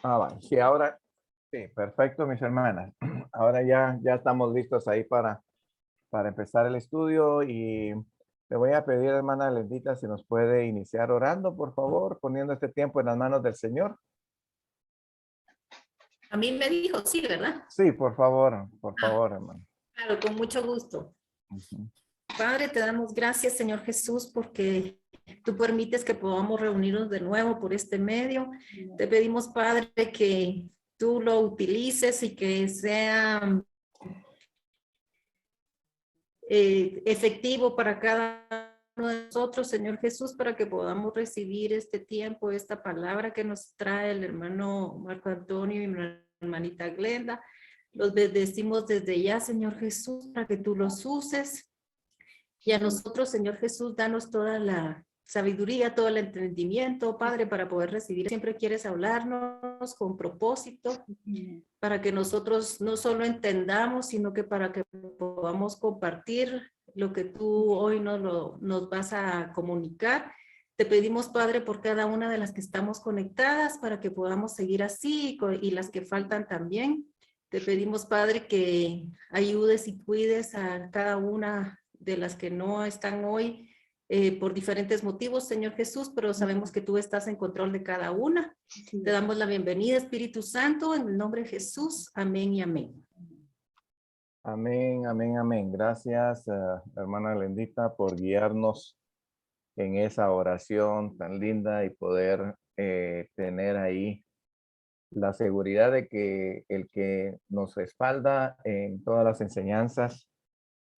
Vale. Sí, ahora, sí, perfecto, mis hermanas. Ahora ya estamos listos ahí para empezar el estudio y le voy a pedir, hermana Lendita, si nos puede iniciar orando, por favor, poniendo este tiempo en las manos del Señor. A mí me dijo, sí, ¿verdad? Sí, por favor, hermano. Claro, con mucho gusto. Ujú. Padre, te damos gracias, Señor Jesús, porque tú permites que podamos reunirnos de nuevo por este medio. Te pedimos, Padre, que tú lo utilices y que sea efectivo para cada uno de nosotros, Señor Jesús, para que podamos recibir este tiempo, esta palabra que nos trae el hermano Marco Antonio y mi hermanita Glenda. Los bendecimos desde ya, Señor Jesús, para que tú los uses. Y a nosotros, Señor Jesús, danos toda la sabiduría, todo el entendimiento, Padre, para poder recibir. Siempre quieres hablarnos con propósito, para que nosotros no solo entendamos, sino que para que podamos compartir lo que tú hoy nos vas a comunicar. Te pedimos, Padre, por cada una de las que estamos conectadas, para que podamos seguir así y las que faltan también. Te pedimos, Padre, que ayudes y cuides a cada una de las que no están hoy por diferentes motivos, Señor Jesús, pero sabemos que tú estás en control de cada una. Te damos la bienvenida, Espíritu Santo, en el nombre de Jesús. Amén y amén. Amén, amén, amén. Gracias, hermana Lendita, por guiarnos en esa oración tan linda y poder tener ahí la seguridad de que el que nos respalda en todas las enseñanzas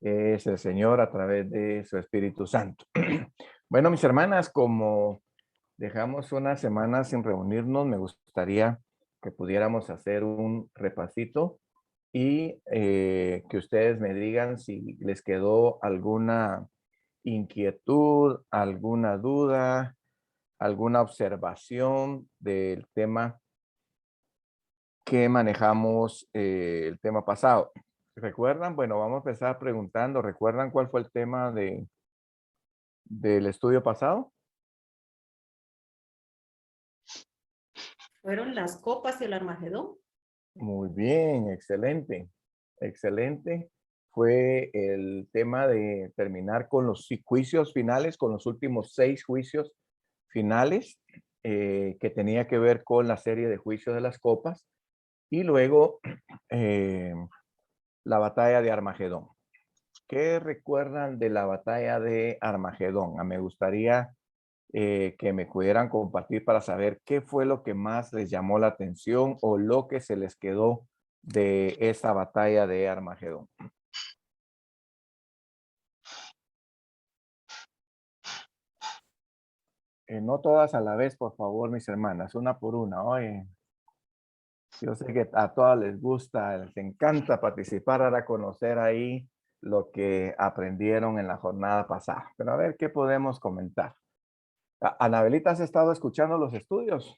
es el Señor a través de su Espíritu Santo. Bueno, mis hermanas, como dejamos una semana sin reunirnos, me gustaría que pudiéramos hacer un repasito y que ustedes me digan si les quedó alguna inquietud, alguna duda, alguna observación del tema que manejamos el tema pasado. ¿Recuerdan? Bueno, vamos a empezar preguntando. ¿Recuerdan cuál fue el tema del estudio pasado? Fueron las copas y el Armagedón. Muy bien, excelente, excelente. Fue el tema de terminar con los juicios finales, con los últimos 6 juicios finales, que tenía que ver con la serie de juicios de las copas, y luego eh, la batalla de Armagedón. ¿Qué recuerdan de la batalla de Armagedón? Me gustaría que me pudieran compartir para saber qué fue lo que más les llamó la atención o lo que se les quedó de esa batalla de Armagedón. No todas a la vez, por favor, mis hermanas, una por una. Oye, yo sé que a todas les gusta, les encanta participar, ahora conocer ahí lo que aprendieron en la jornada pasada. Pero a ver qué podemos comentar. Anabelita, ¿has estado escuchando los estudios?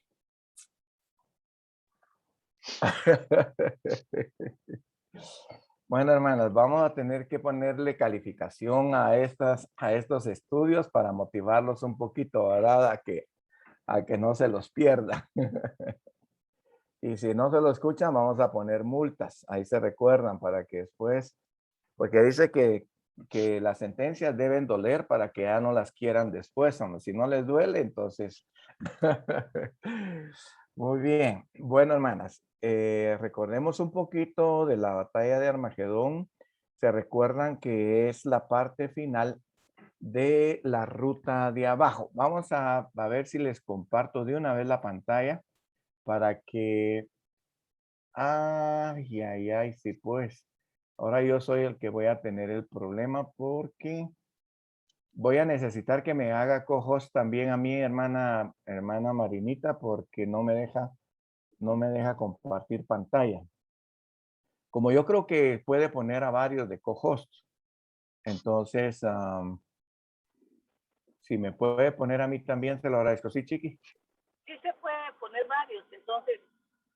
Bueno, hermanas, vamos a tener que ponerle calificación a estos estudios para motivarlos un poquito, ¿verdad? A que no se los pierdan. Y si no se lo escuchan, vamos a poner multas. Ahí se recuerdan para que después, porque dice que las sentencias deben doler para que ya no las quieran después. Hombre. Si no les duele, entonces. Muy bien. Bueno, hermanas, recordemos un poquito de la batalla de Armagedón. Se recuerdan que es la parte final de la ruta de abajo. Vamos a ver si les comparto de una vez la pantalla para que... Ay, ay, ay, sí, pues. Ahora yo soy el que voy a tener el problema porque voy a necesitar que me haga co-host también a mi hermana Marinita, porque no me deja compartir pantalla. Como yo creo que puede poner a varios de co-host, entonces, si me puede poner a mí también, se lo agradezco. Sí, Chiqui. Sí se puede poner varios, entonces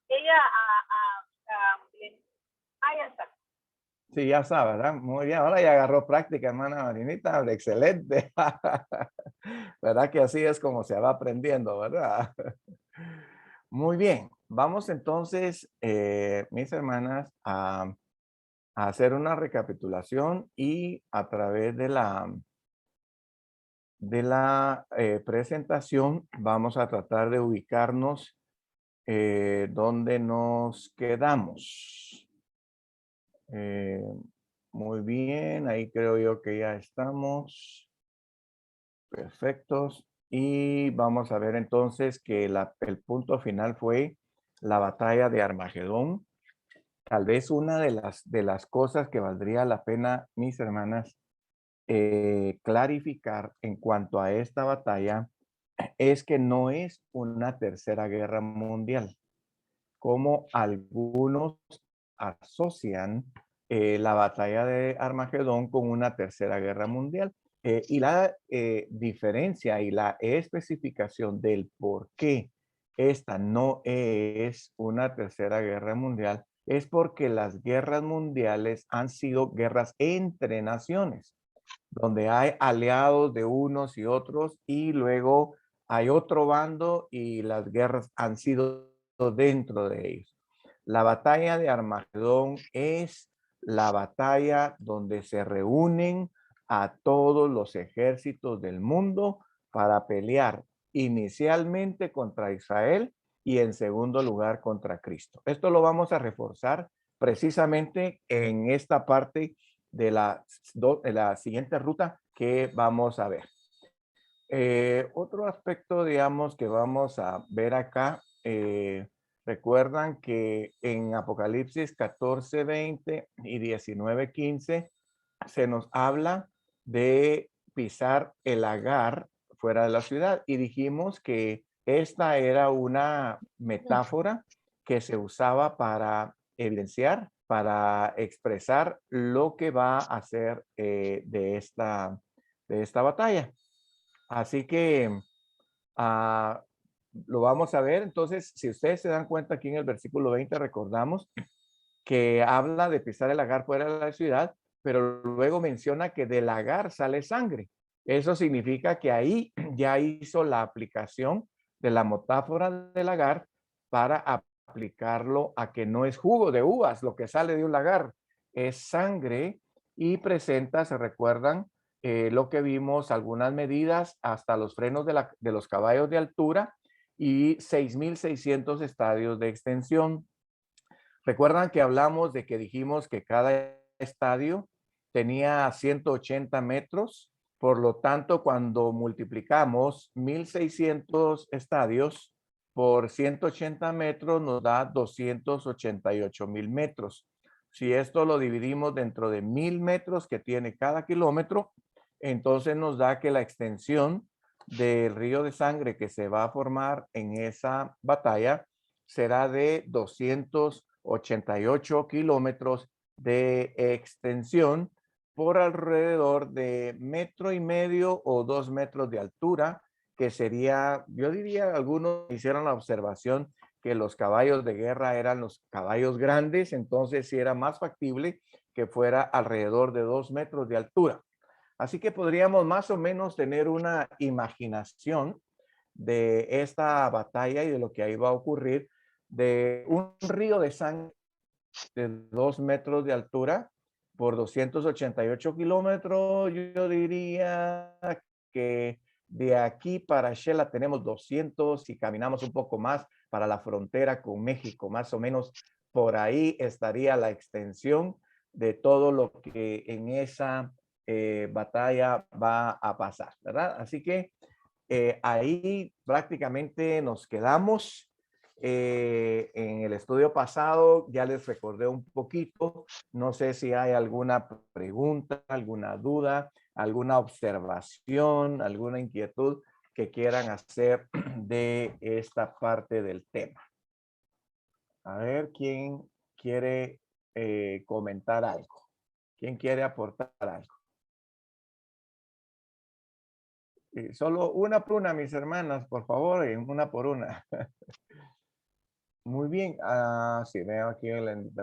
ella ya está. Sí, ya sabe, ¿verdad? Muy bien, ahora ya agarró práctica, hermana Marinita, excelente. ¿Verdad que así es como se va aprendiendo, verdad? Muy bien. vamos entonces, mis hermanas, a hacer una recapitulación y a través de la presentación vamos a tratar de ubicarnos donde nos quedamos. Eh, muy bien, ahí creo yo que ya estamos. Perfectos. Y vamos a ver entonces que el punto final fue la batalla de Armagedón. Tal vez una de las cosas que valdría la pena, mis hermanas, clarificar en cuanto a esta batalla es que no es una tercera guerra mundial, como algunos asocian la batalla de Armagedón con una tercera guerra mundial. Y la diferencia y la especificación del por qué esta no es una tercera guerra mundial es porque las guerras mundiales han sido guerras entre naciones, donde hay aliados de unos y otros y luego hay otro bando y las guerras han sido dentro de ellos. La batalla de Armagedón es la batalla donde se reúnen a todos los ejércitos del mundo para pelear inicialmente contra Israel y en segundo lugar contra Cristo. Esto lo vamos a reforzar precisamente en esta parte de la siguiente ruta que vamos a ver. Otro aspecto, digamos, que vamos a ver acá, recuerdan que en Apocalipsis 14, 20 y 19, 15 se nos habla de pisar el lagar fuera de la ciudad y dijimos que esta era una metáfora que se usaba para evidenciar, para expresar lo que va a ser de esta batalla. Así que ah, lo vamos a ver. Entonces, si ustedes se dan cuenta aquí en el versículo 20, recordamos que habla de pisar el lagar fuera de la ciudad, pero luego menciona que del lagar sale sangre. Eso significa que ahí ya hizo la aplicación de la metáfora del lagar para aplicarlo a que no es jugo de uvas lo que sale de un lagar, es sangre y presenta, se recuerdan, lo que vimos, algunas medidas hasta los frenos de los caballos de altura y 6,600 estadios de extensión. Recuerdan que hablamos de que dijimos que cada estadio tenía 180 metros, por lo tanto, cuando multiplicamos 1,600 estadios por 180 metros nos da 288,000 metros. Si esto lo dividimos dentro de 1,000 metros que tiene cada kilómetro, entonces nos da que la extensión del río de sangre que se va a formar en esa batalla será de 288 kilómetros de extensión por alrededor de 1,5 metros o 2 metros de altura, que sería, yo diría, algunos hicieron la observación que los caballos de guerra eran los caballos grandes, entonces sí era más factible que fuera alrededor de 2 metros de altura. Así que podríamos más o menos tener una imaginación de esta batalla y de lo que ahí va a ocurrir, de un río de sangre de 2 metros de altura por 288 kilómetros. Yo diría que de aquí para Shela tenemos 200 y caminamos un poco más para la frontera con México, más o menos por ahí estaría la extensión de todo lo que en esa batalla va a pasar, ¿verdad? Así que ahí prácticamente nos quedamos. En el estudio pasado ya les recordé un poquito. No sé si hay alguna pregunta, alguna duda, alguna observación, alguna inquietud que quieran hacer de esta parte del tema. A ver, ¿quién quiere comentar algo? ¿Quién quiere aportar algo? Solo una por una, mis hermanas, por favor, una por una. Muy bien. Sí, veo aquí,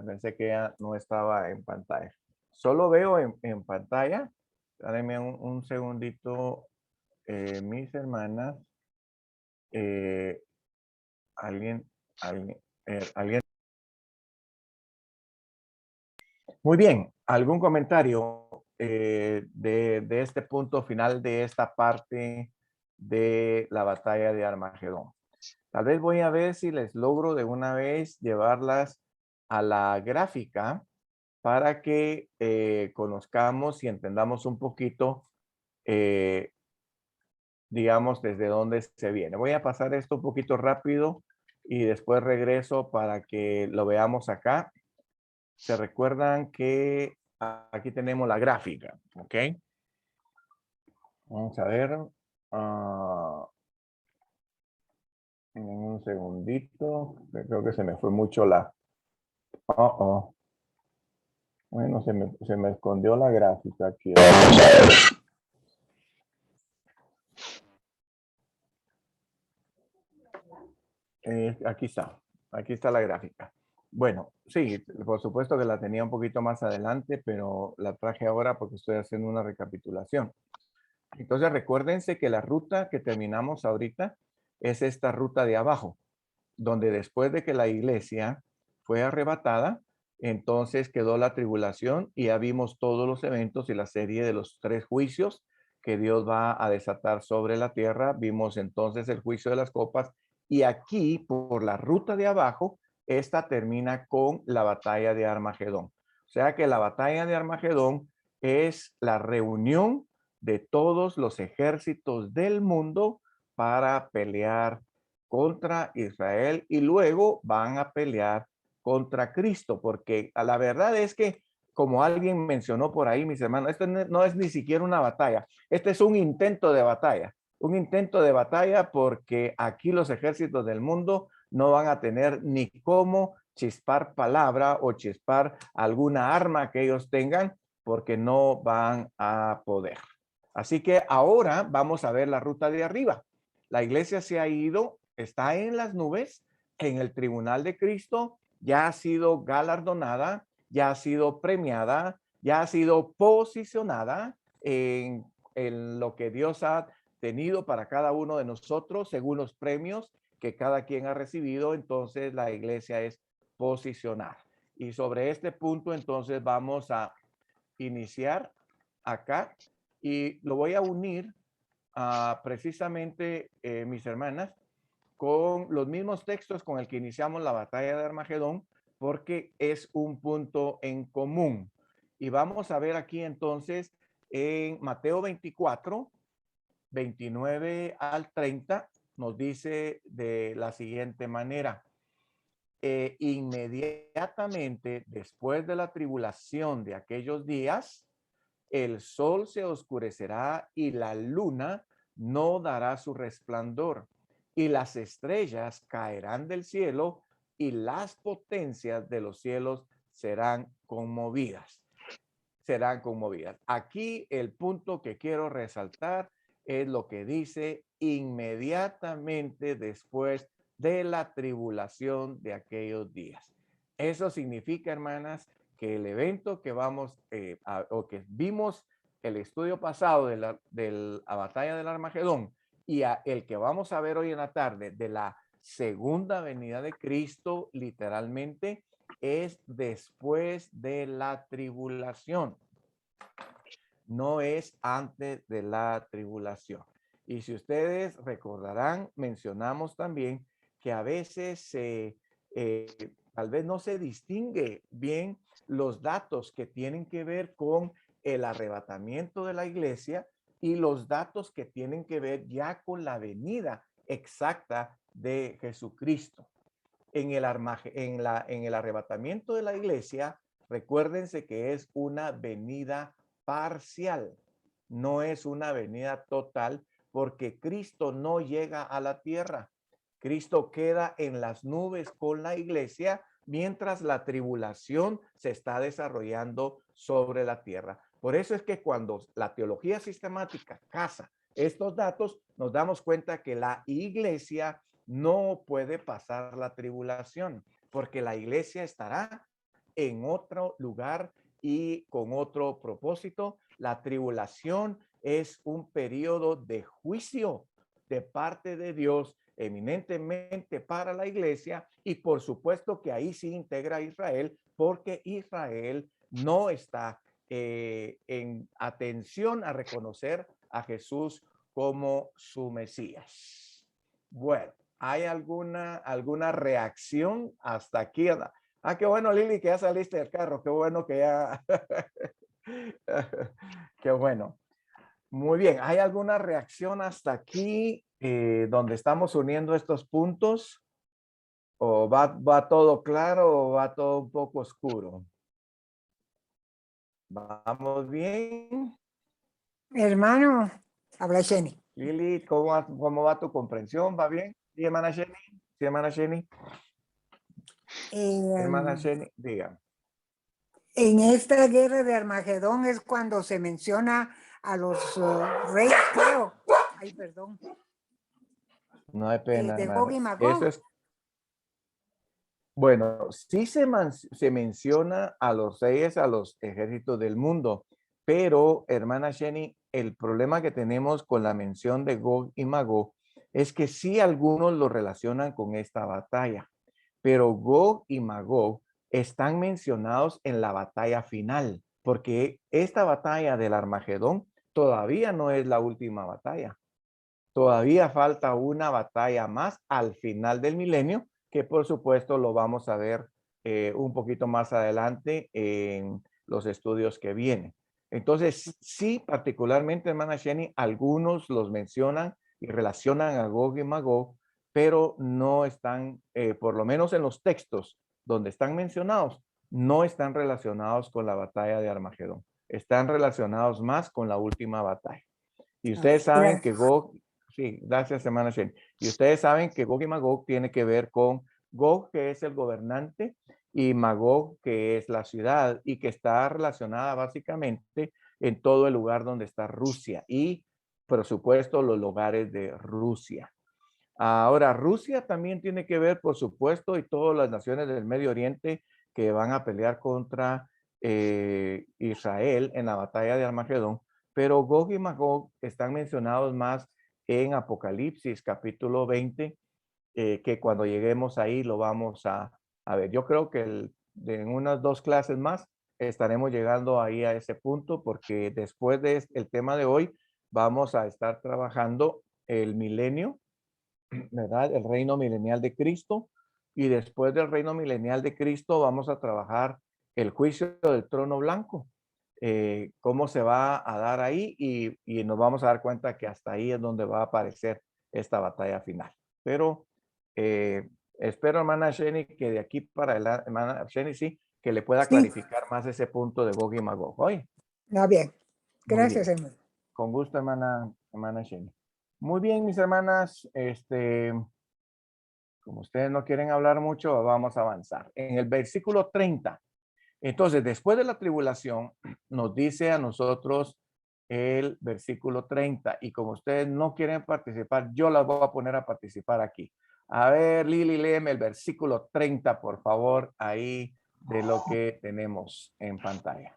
pensé que ya no estaba en pantalla. Solo veo en pantalla. Dame un segundito, mis hermanas. Eh, alguien, ¿Alguien? Muy bien. ¿Algún comentario de este punto final de esta parte de la batalla de Armagedón? Tal vez voy a ver si les logro de una vez llevarlas a la gráfica para que conozcamos y entendamos un poquito, digamos, desde dónde se viene. Voy a pasar esto un poquito rápido y después regreso para que lo veamos acá. Se recuerdan que aquí tenemos la gráfica, ¿ok? Vamos a ver. En un segundito. Creo que se me fue mucho la... Bueno, se me escondió la gráfica aquí. Vamos a ver. Aquí está. Aquí está la gráfica. Bueno, sí, por supuesto que la tenía un poquito más adelante, pero la traje ahora porque estoy haciendo una recapitulación. Entonces, recuérdense que la ruta que terminamos ahorita es esta ruta de abajo, donde después de que la iglesia fue arrebatada, entonces quedó la tribulación y ya vimos todos los eventos y la serie de los 3 juicios que Dios va a desatar sobre la tierra. Vimos entonces el juicio de las copas y aquí por la ruta de abajo, esta termina con la batalla de Armagedón. O sea que la batalla de Armagedón es la reunión de todos los ejércitos del mundo para pelear contra Israel y luego van a pelear contra Cristo, porque la verdad es que, como alguien mencionó por ahí, mis hermanos, esto no es ni siquiera una batalla, este es un intento de batalla porque aquí los ejércitos del mundo no van a tener ni cómo chispar palabra o chispar alguna arma que ellos tengan, porque no van a poder. Así que ahora vamos a ver la ruta de arriba. La iglesia se ha ido, está en las nubes, en el tribunal de Cristo, ya ha sido galardonada, ya ha sido premiada, ya ha sido posicionada en lo que Dios ha tenido para cada uno de nosotros, según los premios que cada quien ha recibido. Entonces la iglesia es posicionar. Y sobre este punto, entonces vamos a iniciar acá y lo voy a unir precisamente, mis hermanas, con los mismos textos con el que iniciamos la batalla de Armagedón, porque es un punto en común. Y vamos a ver aquí entonces en Mateo 24, 29 al 30, nos dice de la siguiente manera. Inmediatamente después de la tribulación de aquellos días, el sol se oscurecerá y la luna no dará su resplandor, y las estrellas caerán del cielo y las potencias de los cielos serán conmovidas. Aquí el punto que quiero resaltar es lo que dice inmediatamente después de la tribulación de aquellos días. Eso significa, hermanas, que el evento que vamos o que vimos el estudio pasado de la batalla del Armagedón y el que vamos a ver hoy en la tarde de la segunda venida de Cristo, literalmente, es después de la tribulación. No es antes de la tribulación. Y si ustedes recordarán, mencionamos también que a veces tal vez no se distingue bien los datos que tienen que ver con el arrebatamiento de la iglesia y los datos que tienen que ver ya con la venida exacta de Jesucristo. En el arrebatamiento de la iglesia, recuérdense que es una venida parcial, no es una venida total, porque Cristo no llega a la tierra. Cristo queda en las nubes con la iglesia mientras la tribulación se está desarrollando sobre la tierra. Por eso es que cuando la teología sistemática casa estos datos, nos damos cuenta que la iglesia no puede pasar la tribulación, porque la iglesia estará en otro lugar y con otro propósito. La tribulación es un periodo de juicio de parte de Dios eminentemente para la iglesia, y por supuesto que ahí sí integra a Israel, porque Israel no está en atención a reconocer a Jesús como su Mesías. Bueno, ¿hay alguna reacción hasta aquí? Ah, qué bueno, Lili, que ya saliste del carro. Qué bueno que ya... Qué bueno. Muy bien. ¿Hay alguna reacción hasta aquí donde estamos uniendo estos puntos? ¿O va todo claro o va todo un poco oscuro? ¿Vamos bien? Hermano, habla Jenny. Lili, ¿cómo va tu comprensión? ¿Va bien? Sí, hermana Jenny. Sí, hermana Jenny. Hermana Jenny, diga. En esta guerra de Armagedón es cuando se menciona a los reyes, creo. Ay, perdón. No hay pena, De Gog y hermano. Magog. Eso es. Bueno, sí se menciona a los reyes, a los ejércitos del mundo, pero, hermana Jenny, el problema que tenemos con la mención de Gog y Magog es que sí algunos lo relacionan con esta batalla, pero Gog y Magog están mencionados en la batalla final, porque esta batalla del Armagedón todavía no es la última batalla. Todavía falta una batalla más al final del milenio, que por supuesto lo vamos a ver un poquito más adelante en los estudios que vienen. Entonces, sí, particularmente, hermana Jenny, algunos los mencionan y relacionan a Gog y Magog, pero no están, por lo menos en los textos donde están mencionados, no están relacionados con la batalla de Armagedón. Están relacionados más con la última batalla. Y ustedes saben que Gog, sí, gracias, hermana Shen. Y ustedes saben que Gog y Magog tiene que ver con Gog, que es el gobernante, y Magog, que es la ciudad, y que está relacionada básicamente en todo el lugar donde está Rusia y, por supuesto, los lugares de Rusia. Ahora, Rusia también tiene que ver, por supuesto, y todas las naciones del Medio Oriente que van a pelear contra Israel en la batalla de Armagedón, pero Gog y Magog están mencionados más en Apocalipsis capítulo 20, que cuando lleguemos ahí lo vamos a ver. Yo creo que en unas 2 clases más estaremos llegando ahí a ese punto, porque después de el tema de hoy vamos a estar trabajando el milenio, ¿verdad? El reino milenial de Cristo. Y después del reino milenial de Cristo vamos a trabajar el juicio del trono blanco. Cómo se va a dar ahí y nos vamos a dar cuenta que hasta ahí es donde va a aparecer esta batalla final. Pero espero, hermana Jenny, que de aquí para adelante, hermana Jenny, sí, que le pueda clarificar más ese punto de Gog y Magog. Oye. No, bien. Muy Gracias, bien. hermano. Con gusto, hermana Jenny. Muy bien, mis hermanas, como ustedes no quieren hablar mucho, vamos a avanzar. En el versículo 30, entonces, después de la tribulación, nos dice a nosotros el versículo 30, y como ustedes no quieren participar, yo las voy a poner a participar aquí. A ver, Lili, léeme el versículo 30, por favor, ahí de lo que tenemos en pantalla.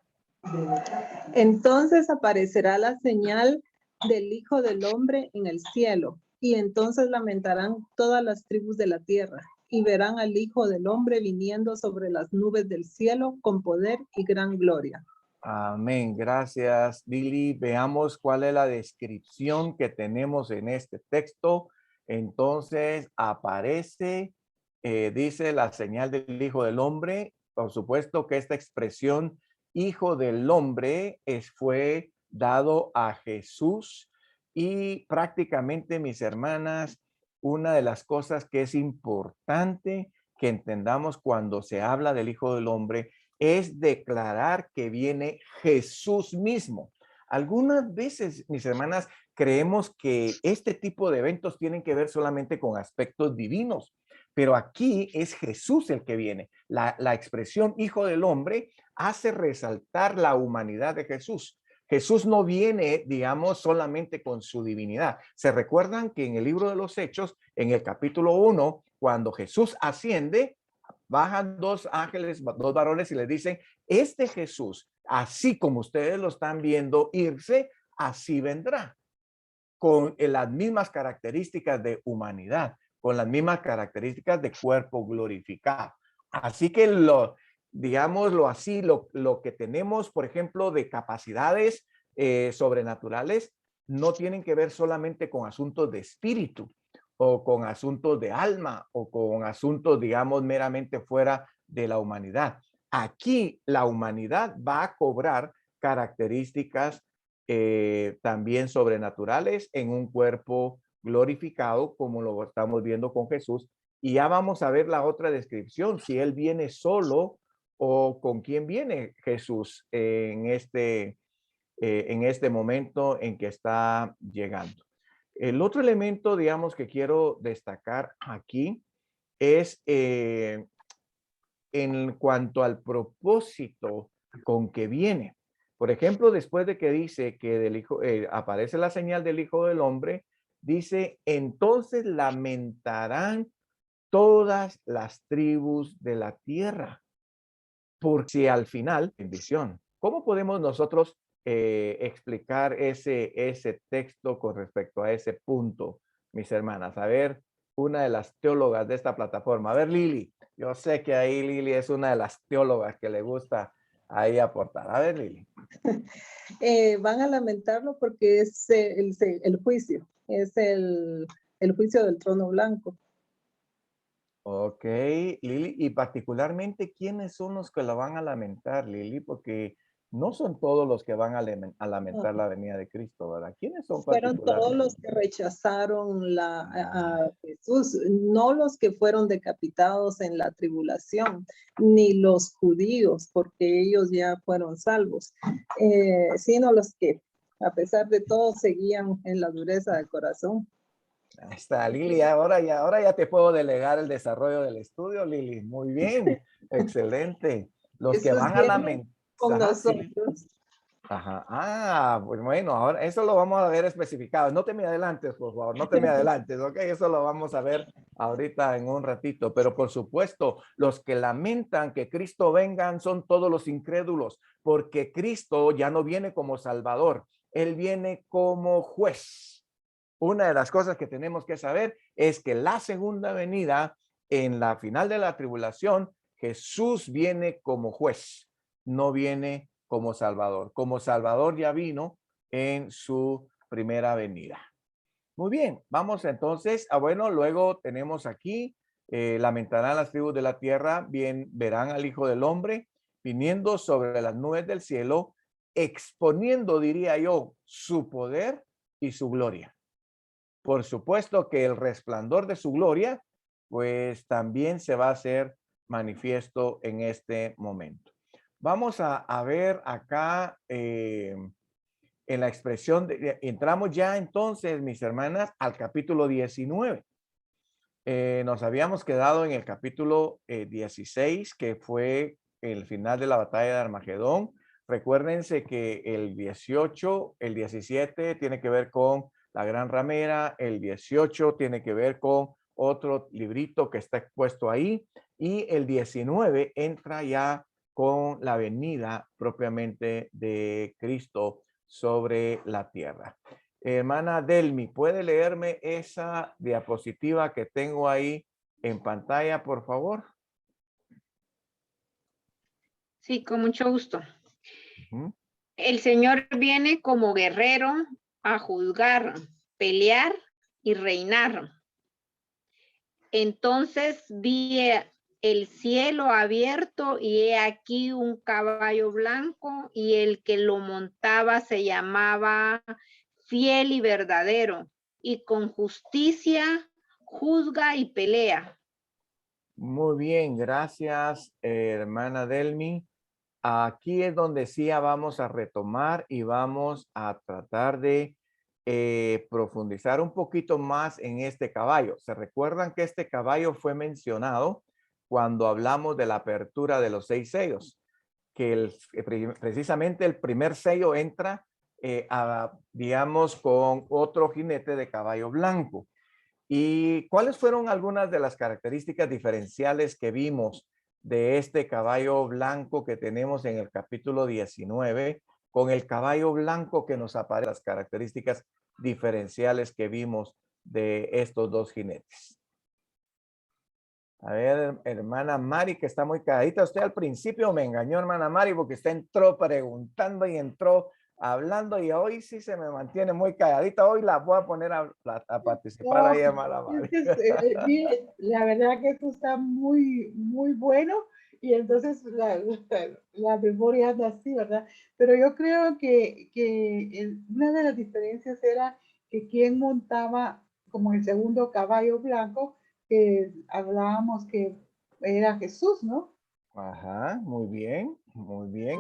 Entonces aparecerá la señal del Hijo del Hombre en el cielo, y entonces lamentarán todas las tribus de la tierra, y verán al Hijo del Hombre viniendo sobre las nubes del cielo con poder y gran gloria. Amén. Gracias, Lili. Veamos cuál es la descripción que tenemos en este texto. Entonces aparece, dice la señal del Hijo del Hombre. Por supuesto que esta expresión Hijo del Hombre fue dado a Jesús, y prácticamente, mis hermanas, una de las cosas que es importante que entendamos cuando se habla del Hijo del Hombre es declarar que viene Jesús mismo. Algunas veces, mis hermanas, creemos que este tipo de eventos tienen que ver solamente con aspectos divinos, pero aquí es Jesús el que viene. La expresión Hijo del Hombre hace resaltar la humanidad de Jesús. Jesús no viene, digamos, solamente con su divinidad. Se recuerdan que en el libro de los Hechos, en el capítulo 1, cuando Jesús asciende, bajan 2 ángeles, 2 varones, y les dicen, este Jesús, así como ustedes lo están viendo irse, así vendrá, con las mismas características de humanidad. con las mismas características de cuerpo glorificado. Así que digámoslo así, lo que tenemos, por ejemplo, de capacidades sobrenaturales, no tienen que ver solamente con asuntos de espíritu o con asuntos de alma o con asuntos, digamos, meramente fuera de la humanidad. Aquí la humanidad va a cobrar características también sobrenaturales en un cuerpo glorificado, como lo estamos viendo con Jesús. Y ya vamos a ver la otra descripción, si él viene solo o con quién viene Jesús en este momento en que está llegando. El otro elemento, digamos, que quiero destacar aquí es en cuanto al propósito con que viene. Por ejemplo, después de que dice que del hijo, aparece la señal del Hijo del Hombre, dice, entonces lamentarán todas las tribus de la tierra. Por si al final, bendición. ¿Cómo podemos nosotros explicar ese texto con respecto a ese punto, mis hermanas? A ver, una de las teólogas de esta plataforma. A ver, Lili. Yo sé que ahí Lili es una de las teólogas que le gusta ahí aportar. A ver, Lili. Van a lamentarlo porque es el juicio, es el juicio del trono blanco. Ok, Lili, y particularmente, ¿quiénes son los que la van a lamentar, Lili? Porque no son todos los que van a lamentar la venida de Cristo, ¿verdad? ¿Quiénes son Fueron todos los particularmente? que rechazaron a Jesús, no los que fueron decapitados en la tribulación, ni los judíos, porque ellos ya fueron salvos, sino los que, a pesar de todo, seguían en la dureza del corazón. Ahí está, Lili, ahora ya te puedo delegar el desarrollo del estudio, Lili. Muy bien, excelente. Los que Jesús van a viene con lamentar, sí. nosotros. Ajá. Ah, pues bueno, ahora eso lo vamos a ver especificado. No te me adelantes, por favor, no te me adelantes, ¿ok? Eso lo vamos a ver ahorita en un ratito. Pero por supuesto, los que lamentan que Cristo vengan son todos los incrédulos, porque Cristo ya no viene como Salvador, Él viene como juez. Una de las cosas que tenemos que saber es que la segunda venida, en la final de la tribulación, Jesús viene como juez, no viene como Salvador. Como Salvador ya vino en su primera venida. Muy bien, vamos entonces bueno, luego tenemos aquí, lamentarán las tribus de la tierra, bien verán al Hijo del Hombre viniendo sobre las nubes del cielo, exponiendo, diría yo, su poder y su gloria. Por supuesto que el resplandor de su gloria, pues también se va a hacer manifiesto en este momento. Vamos a ver acá en la expresión, entramos ya entonces, mis hermanas, al capítulo 19. Nos habíamos quedado en el capítulo 16, que fue el final de la batalla de Armagedón. Recuérdense que el 18, el 17 tiene que ver con la gran ramera, el 18 tiene que ver con otro librito que está expuesto ahí, y el 19 entra ya con la venida propiamente de Cristo sobre la tierra. Hermana Delmi, ¿puede leerme esa diapositiva que tengo ahí en pantalla, por favor? Sí, con mucho gusto. Uh-huh. El Señor viene como guerrero a juzgar, pelear y reinar. Entonces vi el cielo abierto y he aquí un caballo blanco y el que lo montaba se llamaba Fiel y Verdadero y con justicia juzga y pelea. Muy bien, gracias, hermana Delmi. Aquí es donde sí vamos a retomar y vamos a tratar de profundizar un poquito más en este caballo. ¿Se recuerdan que este caballo fue mencionado cuando hablamos de la apertura de los 6 sellos? Que precisamente el primer sello entra, digamos, con otro jinete de caballo blanco. ¿Y cuáles fueron algunas de las características diferenciales que vimos de este caballo blanco que tenemos en el capítulo 19 con el caballo blanco que nos aparece, las características diferenciales que vimos de estos dos jinetes? A ver, hermana Mari, que está muy calladita. Usted al principio me engañó, hermana Mari, porque usted entró preguntando y entró hablando y hoy sí se me mantiene muy calladita. Hoy la voy a poner a participar ahí, No, hermana es Mari. que, mire, la verdad que esto está muy, muy bueno y entonces la memoria anda así, ¿verdad? Pero yo creo que una de las diferencias era que quien montaba como el segundo caballo blanco, que hablábamos que era Jesús, ¿no? Ajá, muy bien,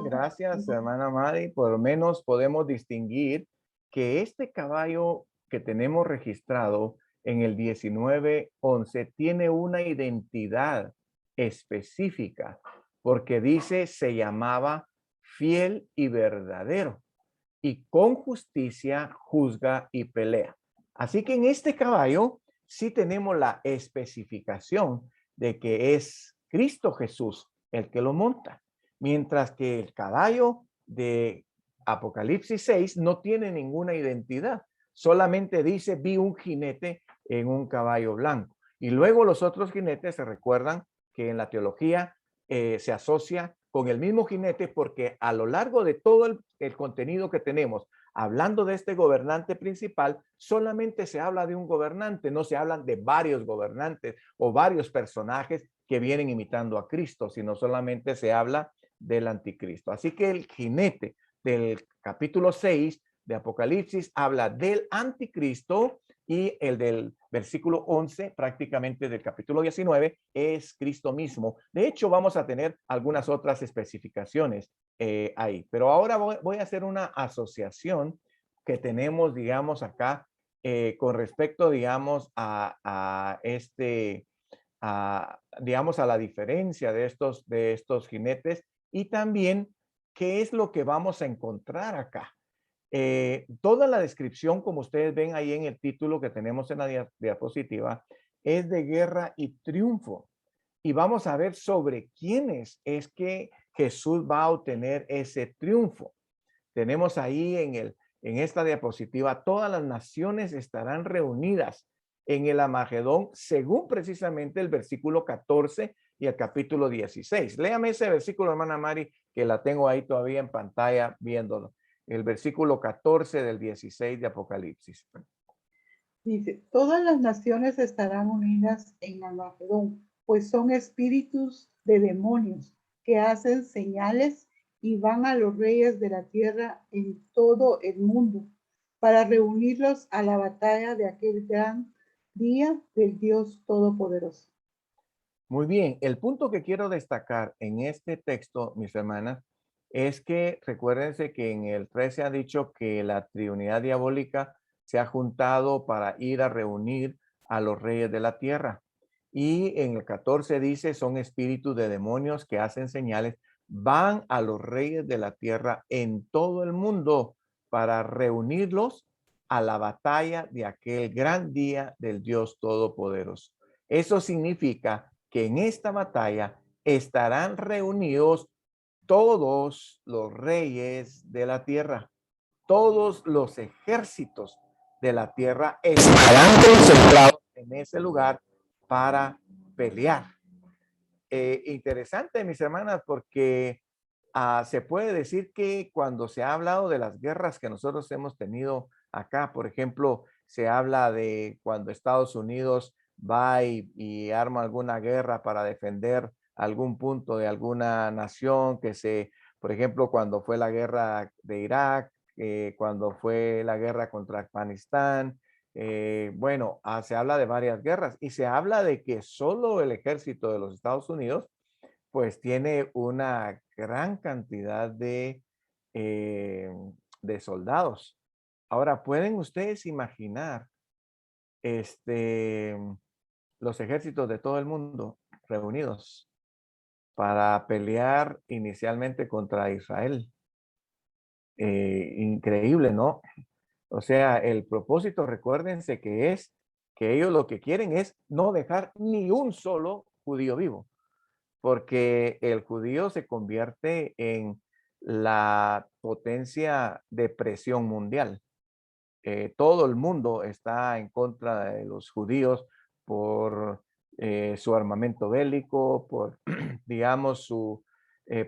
gracias, hermana Mari. Por lo menos podemos distinguir que este caballo que tenemos registrado en el 1911 tiene una identidad específica, porque dice se llamaba fiel y verdadero, y con justicia juzga y pelea. Así que en este caballo sí tenemos la especificación de que es Cristo Jesús el que lo monta, mientras que el caballo de Apocalipsis 6 no tiene ninguna identidad, solamente dice vi un jinete en un caballo blanco. Y luego los otros jinetes se recuerdan que en la teología se asocia con el mismo jinete porque a lo largo de todo el contenido que tenemos, hablando de este gobernante principal, solamente se habla de un gobernante, no se hablan de varios gobernantes o varios personajes que vienen imitando a Cristo, sino solamente se habla del anticristo. Así que el jinete del capítulo 6 de Apocalipsis habla del anticristo y el del versículo 11, prácticamente del capítulo 19, es Cristo mismo. De hecho, vamos a tener algunas otras especificaciones ahí. Pero ahora voy a hacer una asociación que tenemos, digamos, acá con respecto, digamos, digamos, a la diferencia de estos jinetes y también qué es lo que vamos a encontrar acá. Toda la descripción, como ustedes ven ahí en el título que tenemos en la diapositiva, es de guerra y triunfo. Y vamos a ver sobre quiénes es que Jesús va a obtener ese triunfo. Tenemos ahí en esta diapositiva, todas las naciones estarán reunidas en el Armagedón, según precisamente el versículo 14 y el capítulo 16. Léame ese versículo, hermana Mari, que la tengo ahí todavía en pantalla viéndolo. El versículo 14 del 16 de Apocalipsis. Dice, todas las naciones estarán unidas en Armagedón, pues son espíritus de demonios que hacen señales y van a los reyes de la tierra en todo el mundo para reunirlos a la batalla de aquel gran día del Dios Todopoderoso. Muy bien, el punto que quiero destacar en este texto, mis hermanas, es que recuérdense que en el 13 ha dicho que la Trinidad diabólica se ha juntado para ir a reunir a los reyes de la tierra. Y en el 14 dice, son espíritus de demonios que hacen señales, van a los reyes de la tierra en todo el mundo para reunirlos a la batalla de aquel gran día del Dios Todopoderoso. Eso significa que en esta batalla estarán reunidos todos los reyes de la tierra, todos los ejércitos de la tierra estarán concentrados en ese lugar para pelear. Interesante, mis hermanas, porque se puede decir que cuando se ha hablado de las guerras que nosotros hemos tenido acá, por ejemplo, se habla de cuando Estados Unidos va y arma alguna guerra para defender algún punto de alguna nación, por ejemplo, cuando fue la guerra de Irak, cuando fue la guerra contra Afganistán, bueno, se habla de varias guerras y se habla de que solo el ejército de los Estados Unidos pues tiene una gran cantidad de soldados. Ahora, ¿pueden ustedes imaginar los ejércitos de todo el mundo reunidos para pelear inicialmente contra Israel? Increíble, ¿no? O sea, el propósito, recuérdense que es que ellos lo que quieren es no dejar ni un solo judío vivo, porque el judío se convierte en la potencia de presión mundial. Todo el mundo está en contra de los judíos por su armamento bélico, por, digamos, su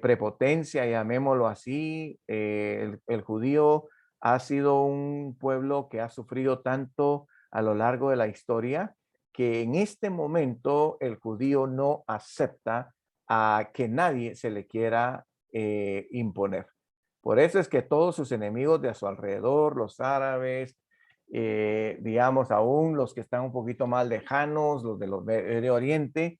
prepotencia, llamémoslo así. El judío ha sido un pueblo que ha sufrido tanto a lo largo de la historia que en este momento el judío no acepta a que nadie se le quiera imponer. Por eso es que todos sus enemigos de a su alrededor, los árabes, digamos, aún los que están un poquito más lejanos, los de los Medio Oriente,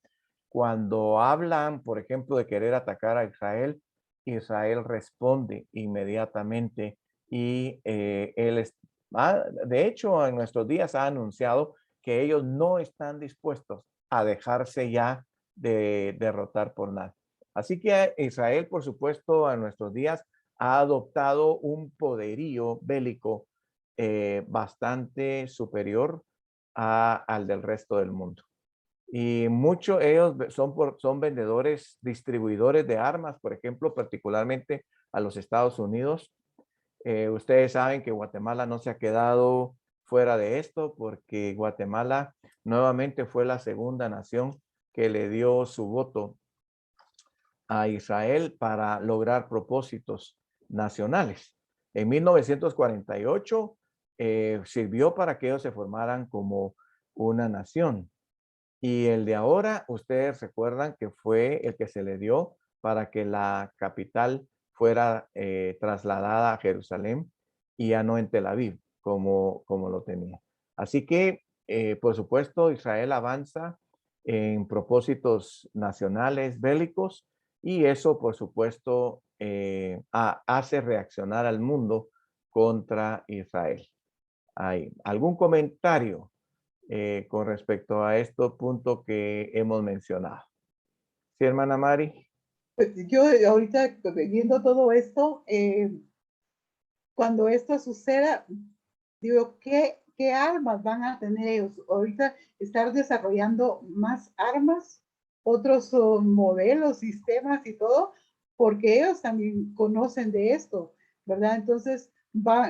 cuando hablan, por ejemplo, de querer atacar a Israel, Israel responde inmediatamente y de hecho, en nuestros días ha anunciado que ellos no están dispuestos a dejarse ya de derrotar por nada. Así que Israel, por supuesto, en nuestros días ha adoptado un poderío bélico bastante superior al del resto del mundo. Y muchos ellos son vendedores, distribuidores de armas, por ejemplo, particularmente a los Estados Unidos. Ustedes saben que Guatemala no se ha quedado fuera de esto porque Guatemala nuevamente fue la segunda nación que le dio su voto a Israel para lograr propósitos nacionales. En 1948 sirvió para que ellos se formaran como una nación. Y el de ahora, ustedes recuerdan que fue el que se le dio para que la capital fuera trasladada a Jerusalén y ya no en Tel Aviv, como lo tenía. Así que, por supuesto, Israel avanza en propósitos nacionales bélicos y eso, por supuesto, hace reaccionar al mundo contra Israel. ¿Hay algún comentario con respecto a estos puntos que hemos mencionado? Sí, hermana Mari. Pues yo ahorita viendo todo esto, cuando esto suceda, digo, ¿qué armas van a tener ellos? Ahorita estar desarrollando más armas, otros modelos, sistemas y todo, porque ellos también conocen de esto, ¿verdad? Entonces,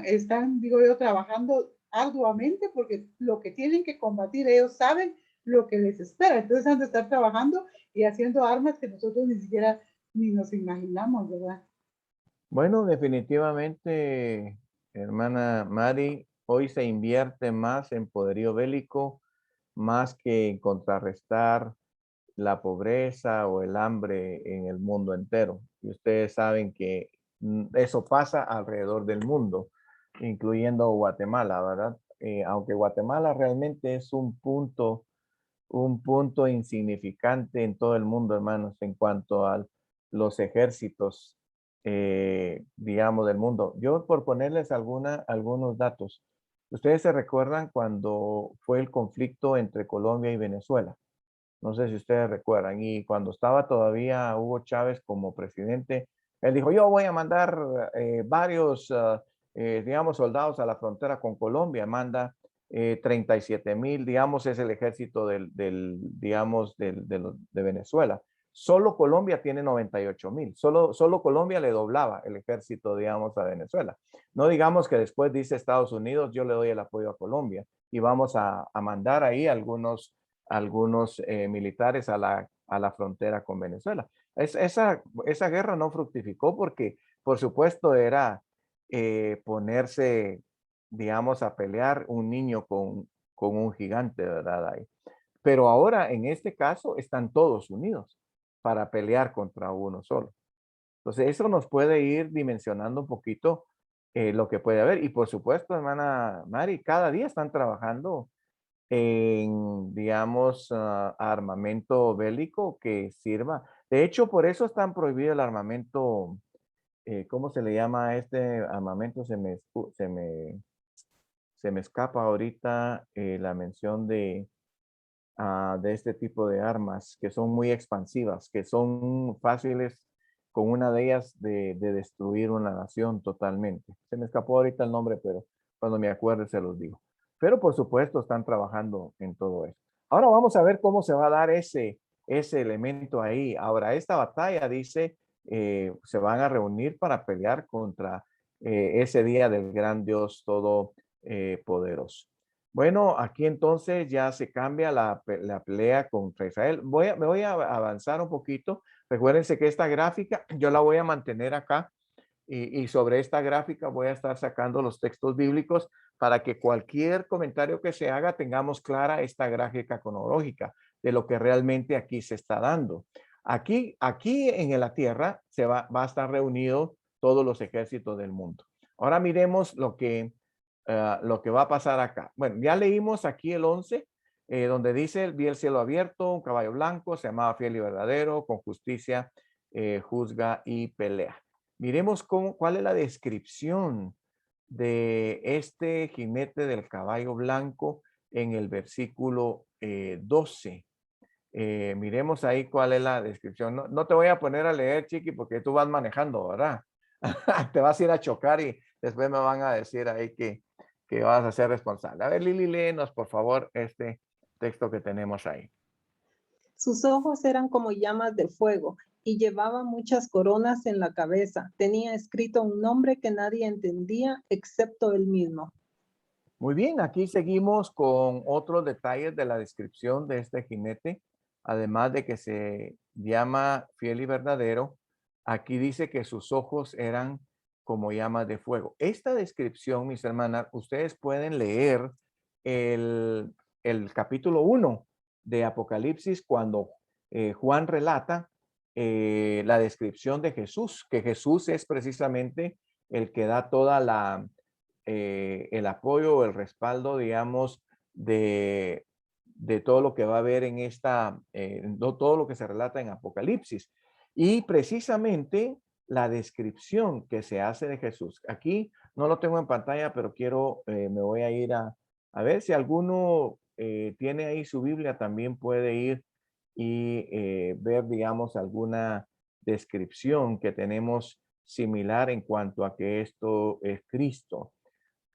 están, digo yo, trabajando arduamente porque lo que tienen que combatir, ellos saben lo que les espera. Entonces, han de estar trabajando y haciendo armas que nosotros ni siquiera ni nos imaginamos, ¿verdad? Bueno, definitivamente, hermana Mari, hoy se invierte más en poderío bélico, más que en contrarrestar la pobreza o el hambre en el mundo entero. Y ustedes saben que eso pasa alrededor del mundo, incluyendo Guatemala, ¿verdad? Aunque Guatemala realmente es un punto insignificante en todo el mundo, hermanos, en cuanto a los ejércitos, digamos, del mundo. Yo, por ponerles algunos datos, ustedes se recuerdan cuando fue el conflicto entre Colombia y Venezuela. No sé si ustedes recuerdan. Y cuando estaba todavía Hugo Chávez como presidente, él dijo, yo voy a mandar varios, digamos, soldados a la frontera con Colombia. Manda 37,000, digamos, es el ejército digamos, de Venezuela. Solo Colombia tiene 98,000. Solo Colombia le doblaba el ejército, digamos, a Venezuela. No digamos que después dice Estados Unidos, yo le doy el apoyo a Colombia y vamos a mandar ahí algunos militares a la frontera con Venezuela. Esa guerra no fructificó porque, por supuesto, era ponerse, digamos, a pelear un niño con un gigante, ¿verdad? Ahí. Pero ahora, en este caso, están todos unidos para pelear contra uno solo. Entonces, eso nos puede ir dimensionando un poquito lo que puede haber. Y, por supuesto, hermana Mari, cada día están trabajando en, digamos, armamento bélico que sirva. De hecho, por eso es tan prohibido el armamento, ¿cómo se le llama a este armamento? Se me escapa ahorita la mención de este tipo de armas que son muy expansivas, que son fáciles con una de ellas de destruir una nación totalmente. Se me escapó ahorita el nombre, pero cuando me acuerde se los digo. Pero por supuesto están trabajando en todo esto. Ahora vamos a ver cómo se va a dar ese elemento ahí. Ahora, esta batalla dice, se van a reunir para pelear contra ese día del gran Dios todopoderoso. Bueno, aquí entonces ya se cambia la pelea contra Israel. Me voy a avanzar un poquito. Recuérdense que esta gráfica yo la voy a mantener acá y sobre esta gráfica voy a estar sacando los textos bíblicos para que cualquier comentario que se haga tengamos clara esta gráfica cronológica de lo que realmente aquí se está dando. Aquí en la tierra va a estar reunido todos los ejércitos del mundo. Ahora miremos lo que va a pasar acá. Bueno, ya leímos aquí el 11, donde dice, vi el cielo abierto, un caballo blanco, se llamaba fiel y verdadero, con justicia juzga y pelea. Miremos cuál es la descripción de este jinete del caballo blanco en el versículo 12. Miremos ahí cuál es la descripción. No te voy a poner a leer, Chiqui, porque tú vas manejando, ¿verdad? Te vas a ir a chocar y después me van a decir ahí que vas a ser responsable. A ver, Lili, léenos, por favor, este texto que tenemos ahí. Sus ojos eran como llamas de fuego y llevaba muchas coronas en la cabeza. Tenía escrito un nombre que nadie entendía excepto él mismo. Muy bien, aquí seguimos con otros detalles de la descripción de este jinete. Además de que se llama fiel y verdadero, aquí dice que sus ojos eran como llamas de fuego. Esta descripción, mis hermanas, ustedes pueden leer el capítulo 1 de Apocalipsis cuando Juan relata la descripción de Jesús, que Jesús es precisamente el que da toda el apoyo, el respaldo, digamos, de todo lo que va a haber en todo lo que se relata en Apocalipsis. Y precisamente la descripción que se hace de Jesús. Aquí no lo tengo en pantalla, pero me voy a ir a ver si alguno tiene ahí su Biblia, también puede ir y ver, digamos, alguna descripción que tenemos similar en cuanto a que esto es Cristo.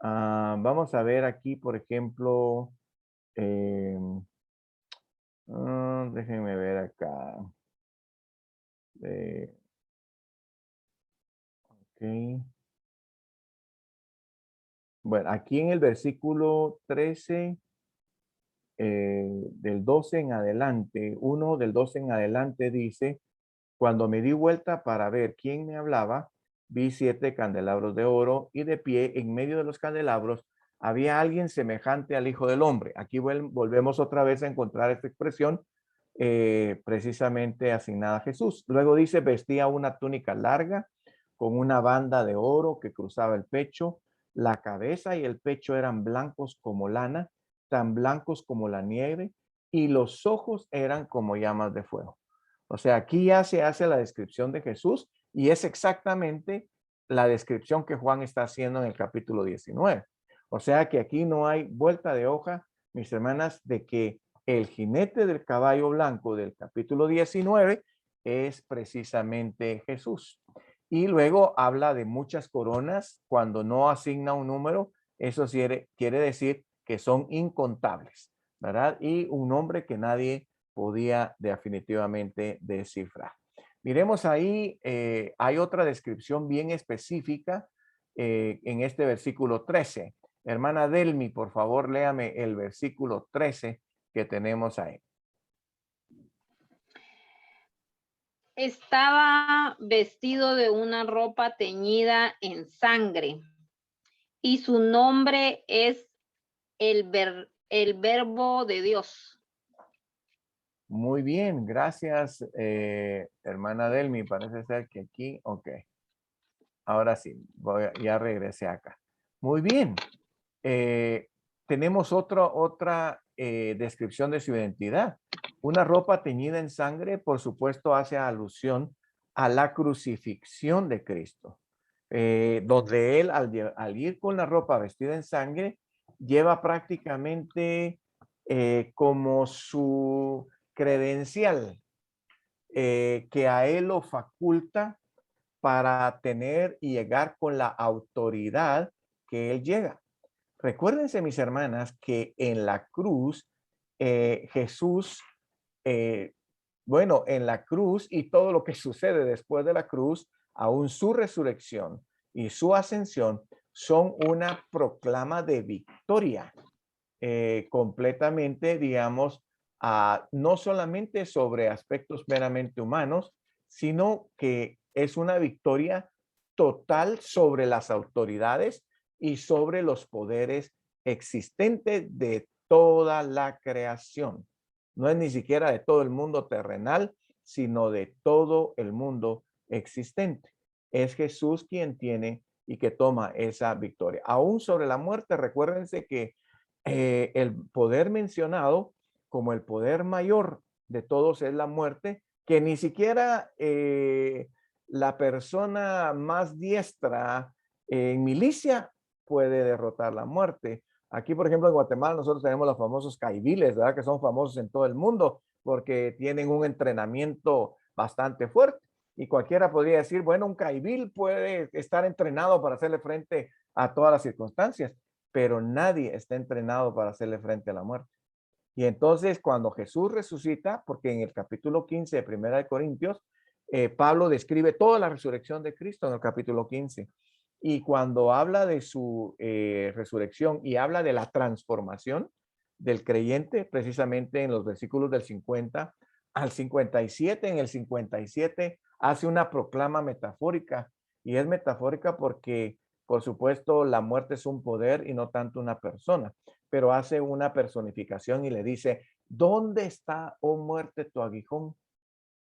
Vamos a ver aquí, por ejemplo, déjenme ver acá. Ok. Bueno, aquí en el versículo 13, del 12 en adelante, del 12 en adelante dice, cuando me di vuelta para ver quién me hablaba, vi 7 candelabros de oro y de pie en medio de los candelabros había alguien semejante al Hijo del Hombre. Aquí volvemos otra vez a encontrar esta expresión precisamente asignada a Jesús. Luego dice, vestía una túnica larga con una banda de oro que cruzaba el pecho. La cabeza y el pecho eran blancos como lana, tan blancos como la nieve, y los ojos eran como llamas de fuego. O sea, aquí ya se hace la descripción de Jesús y es exactamente la descripción que Juan está haciendo en el capítulo 19. O sea que aquí no hay vuelta de hoja, mis hermanas, de que el jinete del caballo blanco del capítulo 19 es precisamente Jesús. Y luego habla de muchas coronas cuando no asigna un número. Eso quiere decir que son incontables, ¿verdad? Y un nombre que nadie podía definitivamente descifrar. Miremos ahí, hay otra descripción bien específica en este versículo 13. Hermana Delmi, por favor, léame el versículo 13 que tenemos ahí. Estaba vestido de una ropa teñida en sangre y su nombre es el Verbo de Dios. Muy bien, gracias, hermana Delmi. Parece ser que aquí, ok. Ahora sí, ya regresé acá. Muy bien. Tenemos otra descripción de su identidad. Una ropa teñida en sangre, por supuesto, hace alusión a la crucifixión de Cristo, donde él, al ir con la ropa vestida en sangre, lleva prácticamente como su credencial que a él lo faculta para tener y llegar con la autoridad que él llega. Recuérdense, mis hermanas, que en la cruz, Jesús, en la cruz y todo lo que sucede después de la cruz, aún su resurrección y su ascensión, son una proclama de victoria. completamente, digamos, no solamente sobre aspectos meramente humanos, sino que es una victoria total sobre las autoridades y sobre los poderes existentes de toda la creación. No es ni siquiera de todo el mundo terrenal, sino de todo el mundo existente. Es Jesús quien tiene y que toma esa victoria. Aún sobre la muerte, recuérdense que el poder mencionado como el poder mayor de todos es la muerte, que ni siquiera la persona más diestra en milicia puede derrotar la muerte. Aquí, por ejemplo, en Guatemala nosotros tenemos los famosos caiviles, ¿verdad? Que son famosos en todo el mundo porque tienen un entrenamiento bastante fuerte. Y cualquiera podría decir, bueno, un caibil puede estar entrenado para hacerle frente a todas las circunstancias, pero nadie está entrenado para hacerle frente a la muerte. Y entonces cuando Jesús resucita, porque en el capítulo 15 de Primera de Corintios, Pablo describe toda la resurrección de Cristo en el capítulo 15. Y cuando habla de su resurrección y habla de la transformación del creyente, precisamente en los versículos del 50 al 57, en el 57 hace una proclama metafórica. Y es metafórica porque, por supuesto, la muerte es un poder y no tanto una persona, pero hace una personificación y le dice, ¿dónde está, oh muerte, tu aguijón?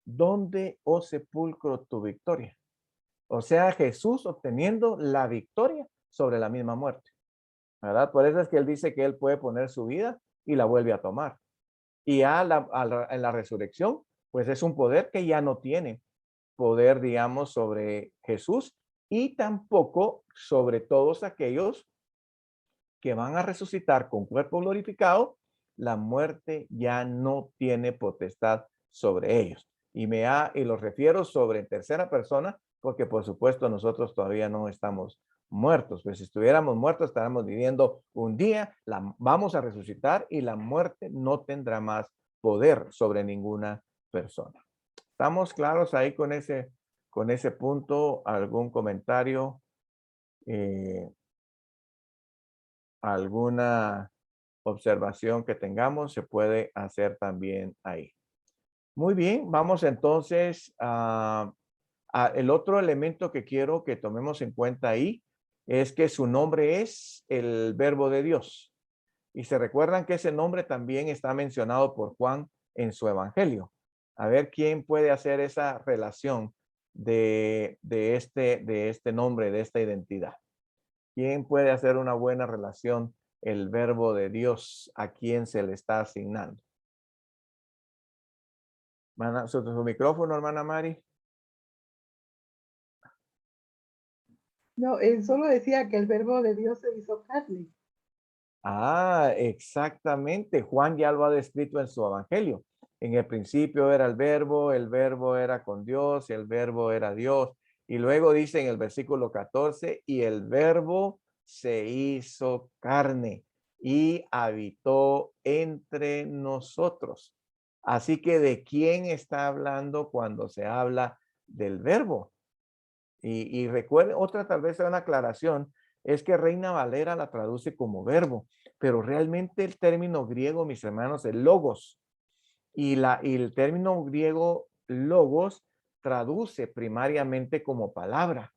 ¿Dónde, oh sepulcro, tu victoria? O sea, Jesús obteniendo la victoria sobre la misma muerte, ¿verdad? Por eso es que él dice que él puede poner su vida y la vuelve a tomar. Y en la resurrección, pues es un poder que ya no tiene poder, digamos, sobre Jesús y tampoco sobre todos aquellos que van a resucitar con cuerpo glorificado. La muerte ya no tiene potestad sobre ellos. Y los refiero sobre tercera persona porque por supuesto nosotros todavía no estamos muertos. Pues si estuviéramos muertos estaríamos viviendo un día, vamos a resucitar y la muerte no tendrá más poder sobre ninguna persona. ¿Estamos claros ahí con ese punto? ¿Algún comentario? ¿Alguna observación que tengamos? Se puede hacer también ahí. Muy bien, vamos entonces a el otro elemento que quiero que tomemos en cuenta ahí es que su nombre es el Verbo de Dios. Y se recuerdan que ese nombre también está mencionado por Juan en su evangelio. A ver quién puede hacer esa relación de este nombre, de esta identidad. ¿Quién puede hacer una buena relación el Verbo de Dios a quien se le está asignando? Su micrófono, hermana Mari. No, él solo decía que el verbo de Dios se hizo carne. Exactamente. Juan ya lo ha descrito en su evangelio. En el principio era el verbo era con Dios, el verbo era Dios. Y luego dice en el versículo 14, y el verbo se hizo carne y habitó entre nosotros. Así que ¿de quién está hablando cuando se habla del verbo? Y recuerden, otra tal vez sea una aclaración, es que Reina Valera la traduce como verbo, pero realmente el término griego, mis hermanos, es logos. Y el término griego logos traduce primariamente como palabra.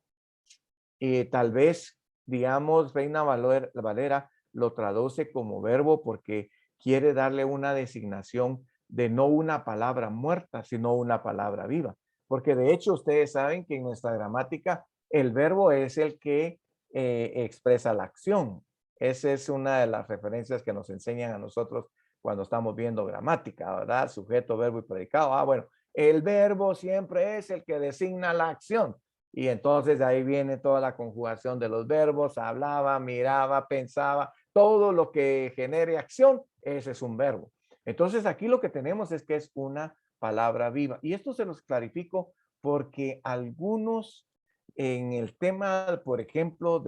Y tal vez, digamos, Reina Valera lo traduce como verbo porque quiere darle una designación de no una palabra muerta, sino una palabra viva. Porque de hecho ustedes saben que en nuestra gramática el verbo es el que expresa la acción. Esa es una de las referencias que nos enseñan a nosotros cuando estamos viendo gramática, ¿verdad? Sujeto, verbo y predicado. Bueno, el verbo siempre es el que designa la acción. Y entonces de ahí viene toda la conjugación de los verbos, hablaba, miraba, pensaba, todo lo que genere acción, ese es un verbo. Entonces aquí lo que tenemos es que es una palabra viva. Y esto se los clarifico porque algunos en el tema, por ejemplo,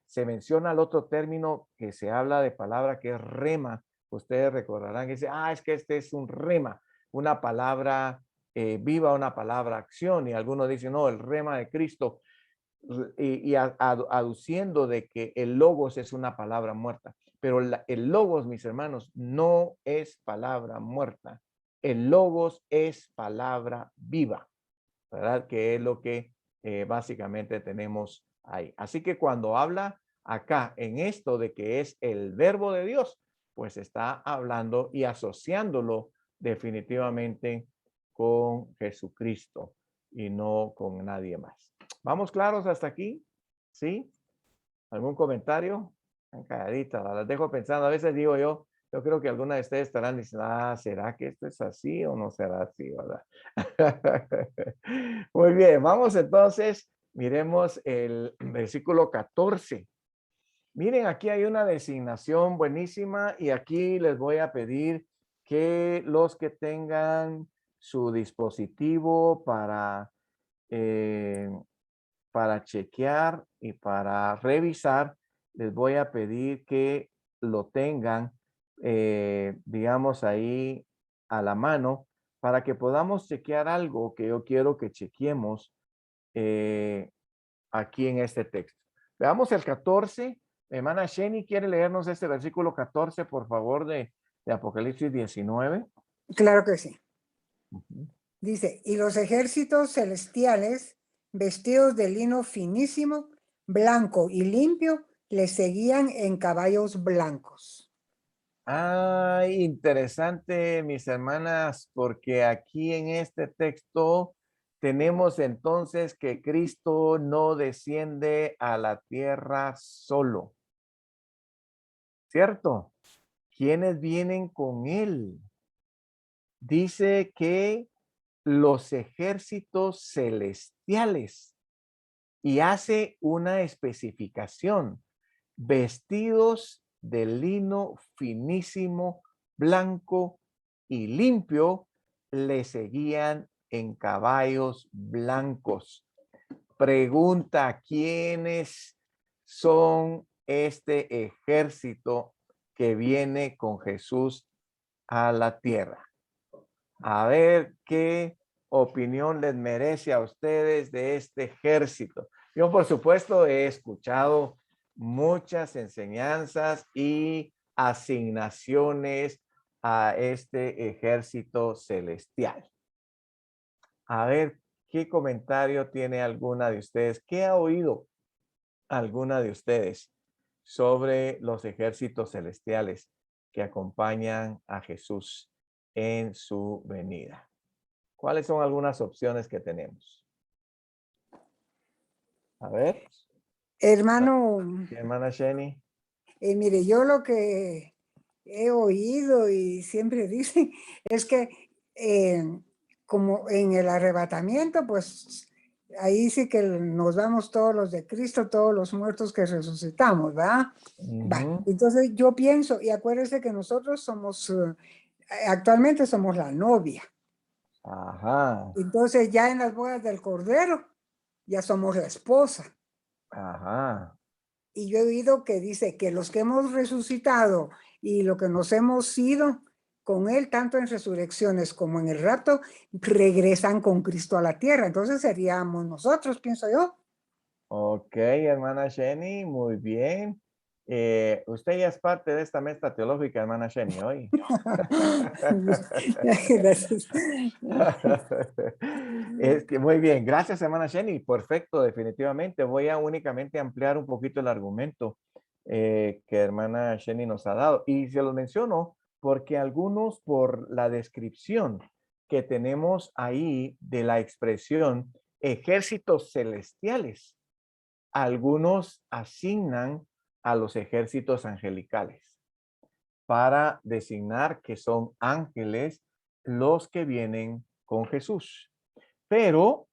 se menciona el otro término que se habla de palabra que es rema. Ustedes recordarán que dice, es que este es un rema, una palabra viva, una palabra acción. Y algunos dicen, no, el rema de Cristo. aduciendo de que el logos es una palabra muerta. Pero el logos, mis hermanos, no es palabra muerta. El logos es palabra viva, ¿verdad? Que es lo que básicamente tenemos ahí. Así que cuando habla acá en esto de que es el verbo de Dios, pues está hablando y asociándolo definitivamente con Jesucristo y no con nadie más. ¿Vamos claros hasta aquí? ¿Sí? ¿Algún comentario? Están calladitas, las dejo pensando. A veces digo yo creo que alguna de ustedes estarán diciendo, ¿será que esto es así o no será así, verdad? Muy bien, vamos entonces, miremos el versículo 14. Miren, aquí hay una designación buenísima y aquí les voy a pedir que los que tengan su dispositivo para chequear y para revisar, les voy a pedir que lo tengan, digamos, ahí a la mano para que podamos chequear algo que yo quiero que chequeemos aquí en este texto. Veamos el 14. Hermana Sheni, ¿quiere leernos este versículo 14, por favor, de Apocalipsis 19? Claro que sí. Ujú. Dice, y los ejércitos celestiales, vestidos de lino finísimo, blanco y limpio, le seguían en caballos blancos. Interesante, mis hermanas, porque aquí en este texto tenemos entonces que Cristo no desciende a la tierra solo, ¿cierto? ¿Quiénes vienen con él? Dice que los ejércitos celestiales y hace una especificación, vestidos de lino finísimo, blanco y limpio, le seguían en caballos blancos. Pregunta, ¿quiénes son este ejército que viene con Jesús a la tierra? A ver qué opinión les merece a ustedes de este ejército. Yo, por supuesto, he escuchado muchas enseñanzas y asignaciones a este ejército celestial. A ver, ¿qué comentario tiene alguna de ustedes? ¿Qué ha oído alguna de ustedes sobre los ejércitos celestiales que acompañan a Jesús en su venida? ¿Cuáles son algunas opciones que tenemos? A ver, Hermano, hermana Sheni. mire, yo lo que he oído y siempre dicen es que como en el arrebatamiento, pues ahí sí que nos vamos todos los de Cristo, todos los muertos que resucitamos, ¿verdad? Va. Entonces yo pienso, y acuérdense que nosotros somos, actualmente somos la novia. Ajá, Entonces ya en las bodas del Cordero, ya somos la esposa. ajá. Y yo he oído que dice que los que hemos resucitado y lo que nos hemos ido con él, tanto en resurrecciones como en el rapto, regresan con Cristo a la tierra. Entonces seríamos nosotros, pienso yo. Ok, hermana Sheni, muy bien. Usted ya es parte de esta mesa teológica, hermana Sheni, hoy. Gracias. Es que muy bien, gracias, hermana Sheni. Perfecto, definitivamente. Voy a únicamente ampliar un poquito el argumento que hermana Sheni nos ha dado. Y se lo menciono porque algunos, por la descripción que tenemos ahí de la expresión ejércitos celestiales, algunos asignan a los ejércitos angelicales para designar que son ángeles los que vienen con Jesús. Pero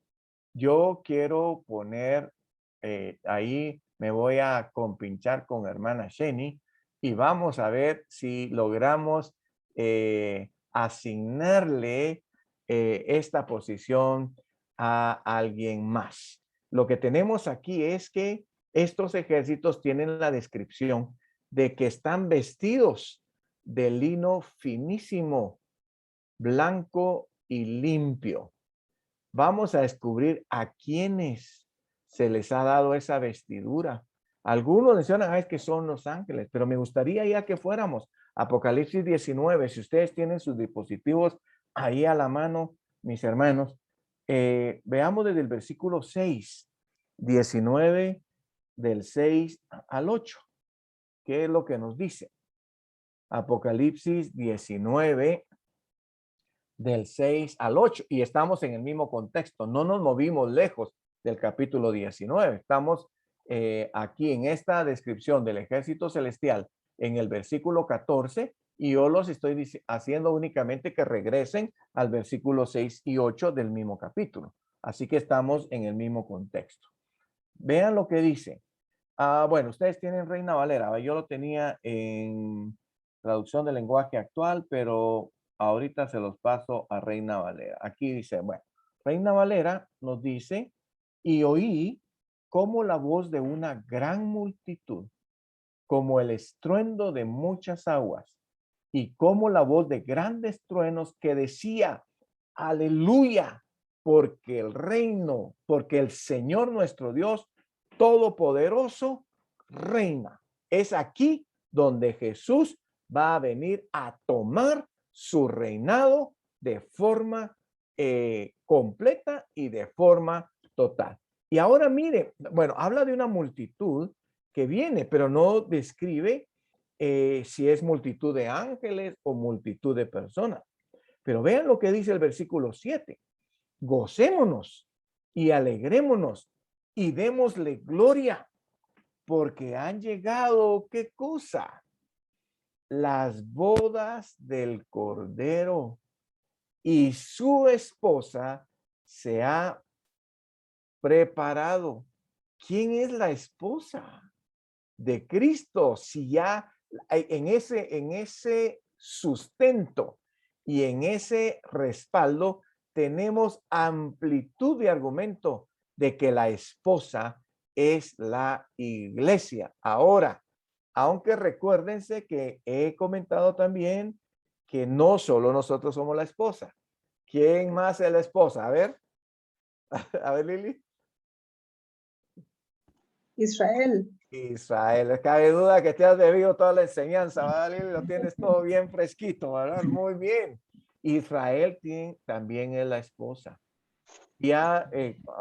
yo quiero poner ahí, me voy a compinchar con hermana Sheni y vamos a ver si logramos asignarle esta posición a alguien más. Lo que tenemos aquí es que estos ejércitos tienen la descripción de que están vestidos de lino finísimo, blanco y limpio. Vamos a descubrir a quiénes se les ha dado esa vestidura. Algunos mencionan, es que son los ángeles, pero me gustaría ya que fuéramos Apocalipsis 19. Si ustedes tienen sus dispositivos ahí a la mano, mis hermanos, veamos desde el versículo 6, 19 del 6 al 8. ¿Qué es lo que nos dice? Apocalipsis 19 del 6 al 8, y estamos en el mismo contexto, no nos movimos lejos del capítulo 19, estamos aquí en esta descripción del ejército celestial en el versículo 14, y yo los estoy haciendo únicamente que regresen al versículo 6 y 8 del mismo capítulo, así que estamos en el mismo contexto. Vean lo que dice. Bueno, ustedes tienen Reina Valera, yo lo tenía en traducción del lenguaje actual, pero ahorita se los paso a Reina Valera. Aquí dice, bueno, Reina Valera nos dice, y oí como la voz de una gran multitud, como el estruendo de muchas aguas, y como la voz de grandes truenos que decía, aleluya, porque el reino, porque el Señor nuestro Dios Todopoderoso reina. Es aquí donde Jesús va a venir a tomar su reinado de forma completa y de forma total. Y ahora mire, bueno, habla de una multitud que viene, pero no describe si es multitud de ángeles o multitud de personas. Pero vean lo que dice el versículo 7. Gocémonos y alegrémonos y démosle gloria, porque han llegado, ¿qué cosa? Las bodas del Cordero, y su esposa se ha preparado. ¿Quién es la esposa de Cristo? Si ya en ese sustento y en ese respaldo tenemos amplitud de argumento de que la esposa es la iglesia. Ahora, aunque recuérdense que he comentado también que no solo nosotros somos la esposa. ¿Quién más es la esposa? A ver, Lili. Israel. Israel, cabe duda que te has debido toda la enseñanza, ¿verdad, Lili? Lo tienes todo bien fresquito, ¿verdad? Muy bien. Israel también es la esposa. Ya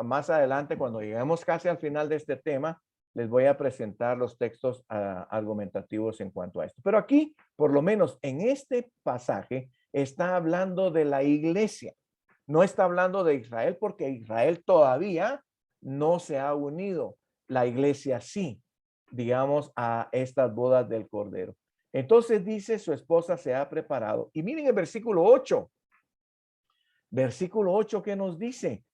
más adelante, cuando lleguemos casi al final de este tema, les voy a presentar los textos argumentativos en cuanto a esto. Pero aquí, por lo menos en este pasaje, está hablando de la iglesia. No está hablando de Israel porque Israel todavía no se ha unido. La iglesia sí, digamos, a estas bodas del Cordero. Entonces dice, su esposa se ha preparado. Y miren el versículo 8. Versículo 8, ¿qué nos dice?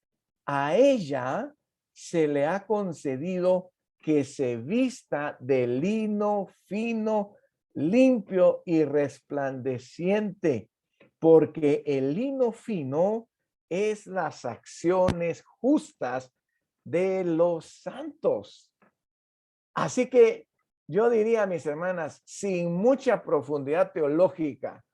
A ella se le ha concedido que se vista de lino fino, limpio y resplandeciente, porque el lino fino es las acciones justas de los santos. Así que yo diría, mis hermanas, sin mucha profundidad teológica,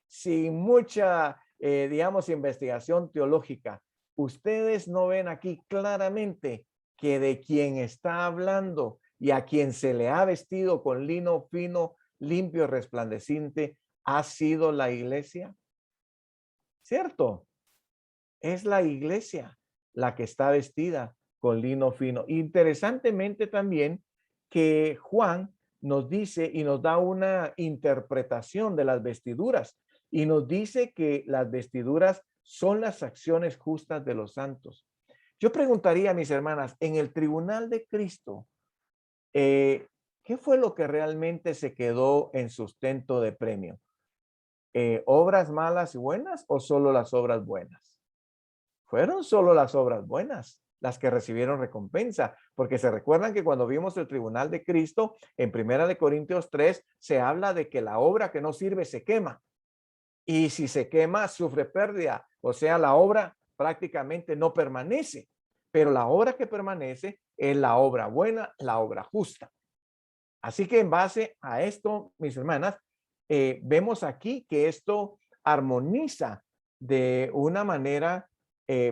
sin mucha, digamos, investigación teológica, ustedes no ven aquí claramente que de quien está hablando y a quien se le ha vestido con lino fino, limpio, resplandeciente, ha sido la iglesia. ¿Cierto? Es la iglesia la que está vestida con lino fino. Interesantemente también que Juan nos dice y nos da una interpretación de las vestiduras y nos dice que las vestiduras son las acciones justas de los santos. Yo preguntaría a mis hermanas, en el tribunal de Cristo, ¿qué fue lo que realmente se quedó en sustento de premio? ¿Obras malas y buenas o solo las obras buenas? Fueron solo las obras buenas las que recibieron recompensa, porque se recuerdan que cuando vimos el tribunal de Cristo, en 1 Corintios 3, se habla de que la obra que no sirve se quema. Y si se quema, sufre pérdida. O sea, la obra prácticamente no permanece. Pero la obra que permanece es la obra buena, la obra justa. Así que en base a esto, mis hermanas, vemos aquí que esto armoniza de una manera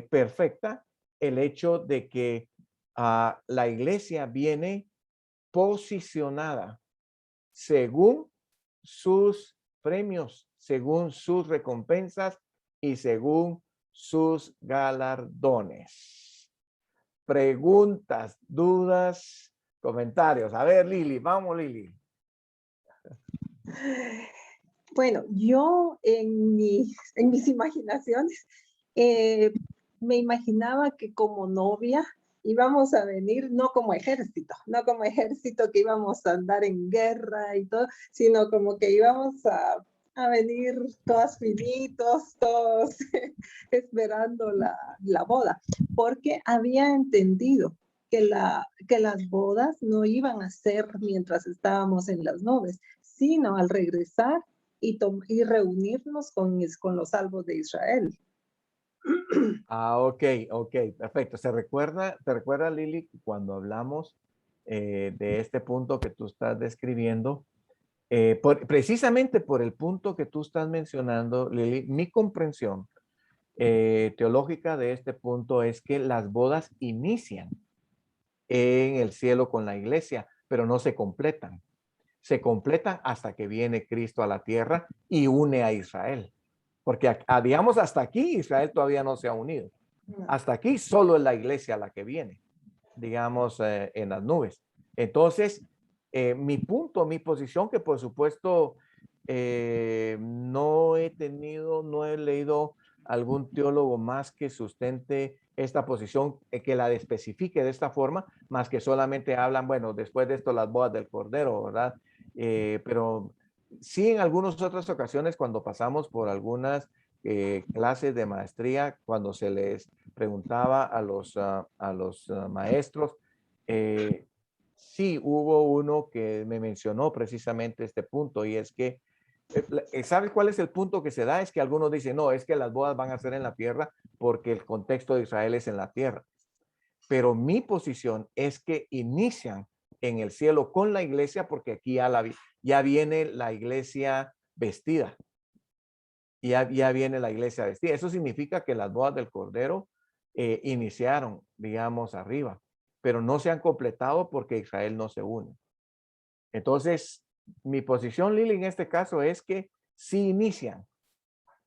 perfecta el hecho de que la iglesia viene posicionada según sus premios, según sus recompensas y según sus galardones. Preguntas, dudas, comentarios. A ver, Lili, vamos, Lili. Bueno, yo en mis imaginaciones me imaginaba que como novia íbamos a venir no como ejército que íbamos a andar en guerra y todo, sino como que íbamos a venir todas finitos, todos esperando la boda, porque había entendido que las bodas no iban a ser mientras estábamos en las nubes, sino al regresar y reunirnos con los salvos de Israel. Ok, perfecto. ¿Te recuerda, Lili, cuando hablamos de este punto que tú estás describiendo? Precisamente por el punto que tú estás mencionando, Lili, mi comprensión teológica de este punto es que las bodas inician en el cielo con la iglesia, pero no se completan. Se completan hasta que viene Cristo a la tierra y une a Israel. Porque digamos, hasta aquí Israel todavía no se ha unido. Hasta aquí solo es la iglesia la que viene, digamos, en las nubes. Entonces, mi posición, que por supuesto no he leído algún teólogo más que sustente esta posición, que la especifique de esta forma, más que solamente hablan, bueno, después de esto las bodas del Cordero, ¿verdad? Pero sí, en algunas otras ocasiones, cuando pasamos por algunas clases de maestría, cuando se les preguntaba a los maestros, sí hubo uno que me mencionó precisamente este punto, y es que, ¿sabes cuál es el punto que se da? Es que algunos dicen, no, es que las bodas van a ser en la tierra porque el contexto de Israel es en la tierra. Pero mi posición es que inician en el cielo con la iglesia, porque aquí ya viene la iglesia vestida. Ya viene la iglesia vestida. Eso significa que las bodas del Cordero iniciaron, digamos, arriba, pero no se han completado porque Israel no se une. Entonces, mi posición, Lili, en este caso es que sí inician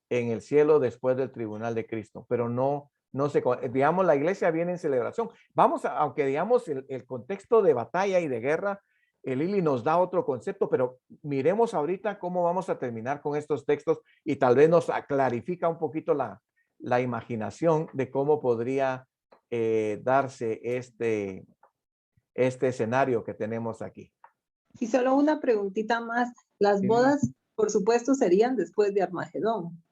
en el cielo después del tribunal de Cristo, pero no se, digamos, la iglesia viene en celebración. Aunque digamos el contexto de batalla y de guerra, Lili nos da otro concepto, pero miremos ahorita cómo vamos a terminar con estos textos y tal vez nos clarifica un poquito la imaginación de cómo podría darse este escenario que tenemos aquí. Y solo una preguntita más. Las bodas, por supuesto, serían después de Armagedón.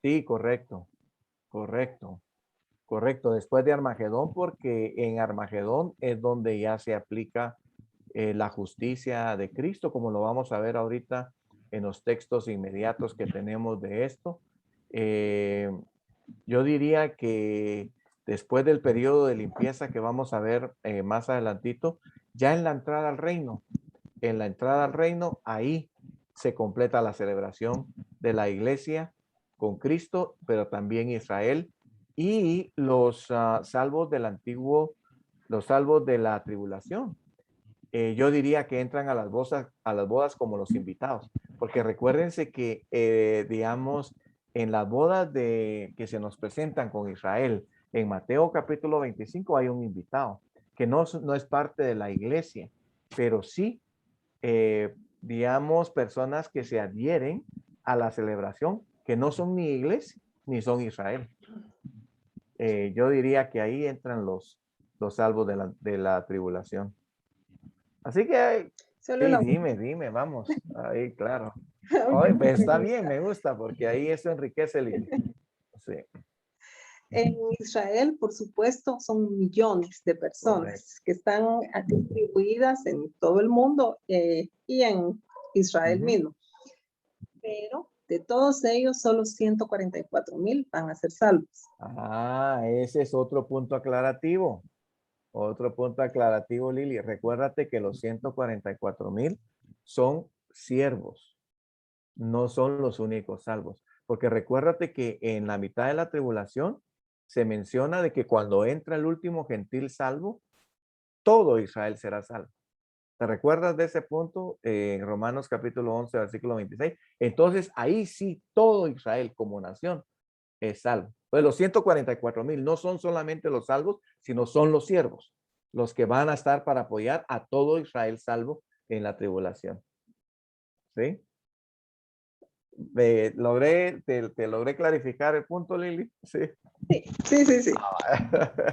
Sí, correcto. Después de Armagedón, porque en Armagedón es donde ya se aplica la justicia de Cristo, como lo vamos a ver ahorita en los textos inmediatos que tenemos de esto. Yo diría que después del periodo de limpieza que vamos a ver más adelantito, ya en la entrada al reino, ahí se completa la celebración de la iglesia con Cristo, pero también Israel y los salvos del antiguo, los salvos de la tribulación. Yo diría que entran a las bodas como los invitados, porque recuérdense que, digamos, en las bodas que se nos presentan con Israel, en Mateo capítulo 25 hay un invitado, que no es parte de la iglesia, pero sí, digamos, personas que se adhieren a la celebración, que no son ni iglesia, ni son Israel. Yo diría que ahí entran los salvos de la tribulación. Así que, sí, dime, vamos. Ahí, claro. Hoy, pues, está bien, me gusta, porque ahí eso enriquece el... Sí. En Israel, por supuesto, son millones de personas que están distribuidas en todo el mundo y en Israel mismo. Pero de todos ellos, solo 144,000 van a ser salvos. Ese es otro punto aclarativo. Lili. Recuérdate que los 144,000 son siervos, no son los únicos salvos. Porque recuérdate que en la mitad de la tribulación se menciona de que cuando entra el último gentil salvo, todo Israel será salvo. ¿Te recuerdas de ese punto en Romanos capítulo 11, versículo 26? Entonces ahí sí todo Israel como nación es salvo. Pues los 144,000 no son solamente los salvos, sino son los siervos, los que van a estar para apoyar a todo Israel salvo en la tribulación. ¿Sí? Te logré clarificar el punto, Lili. Sí. Sí.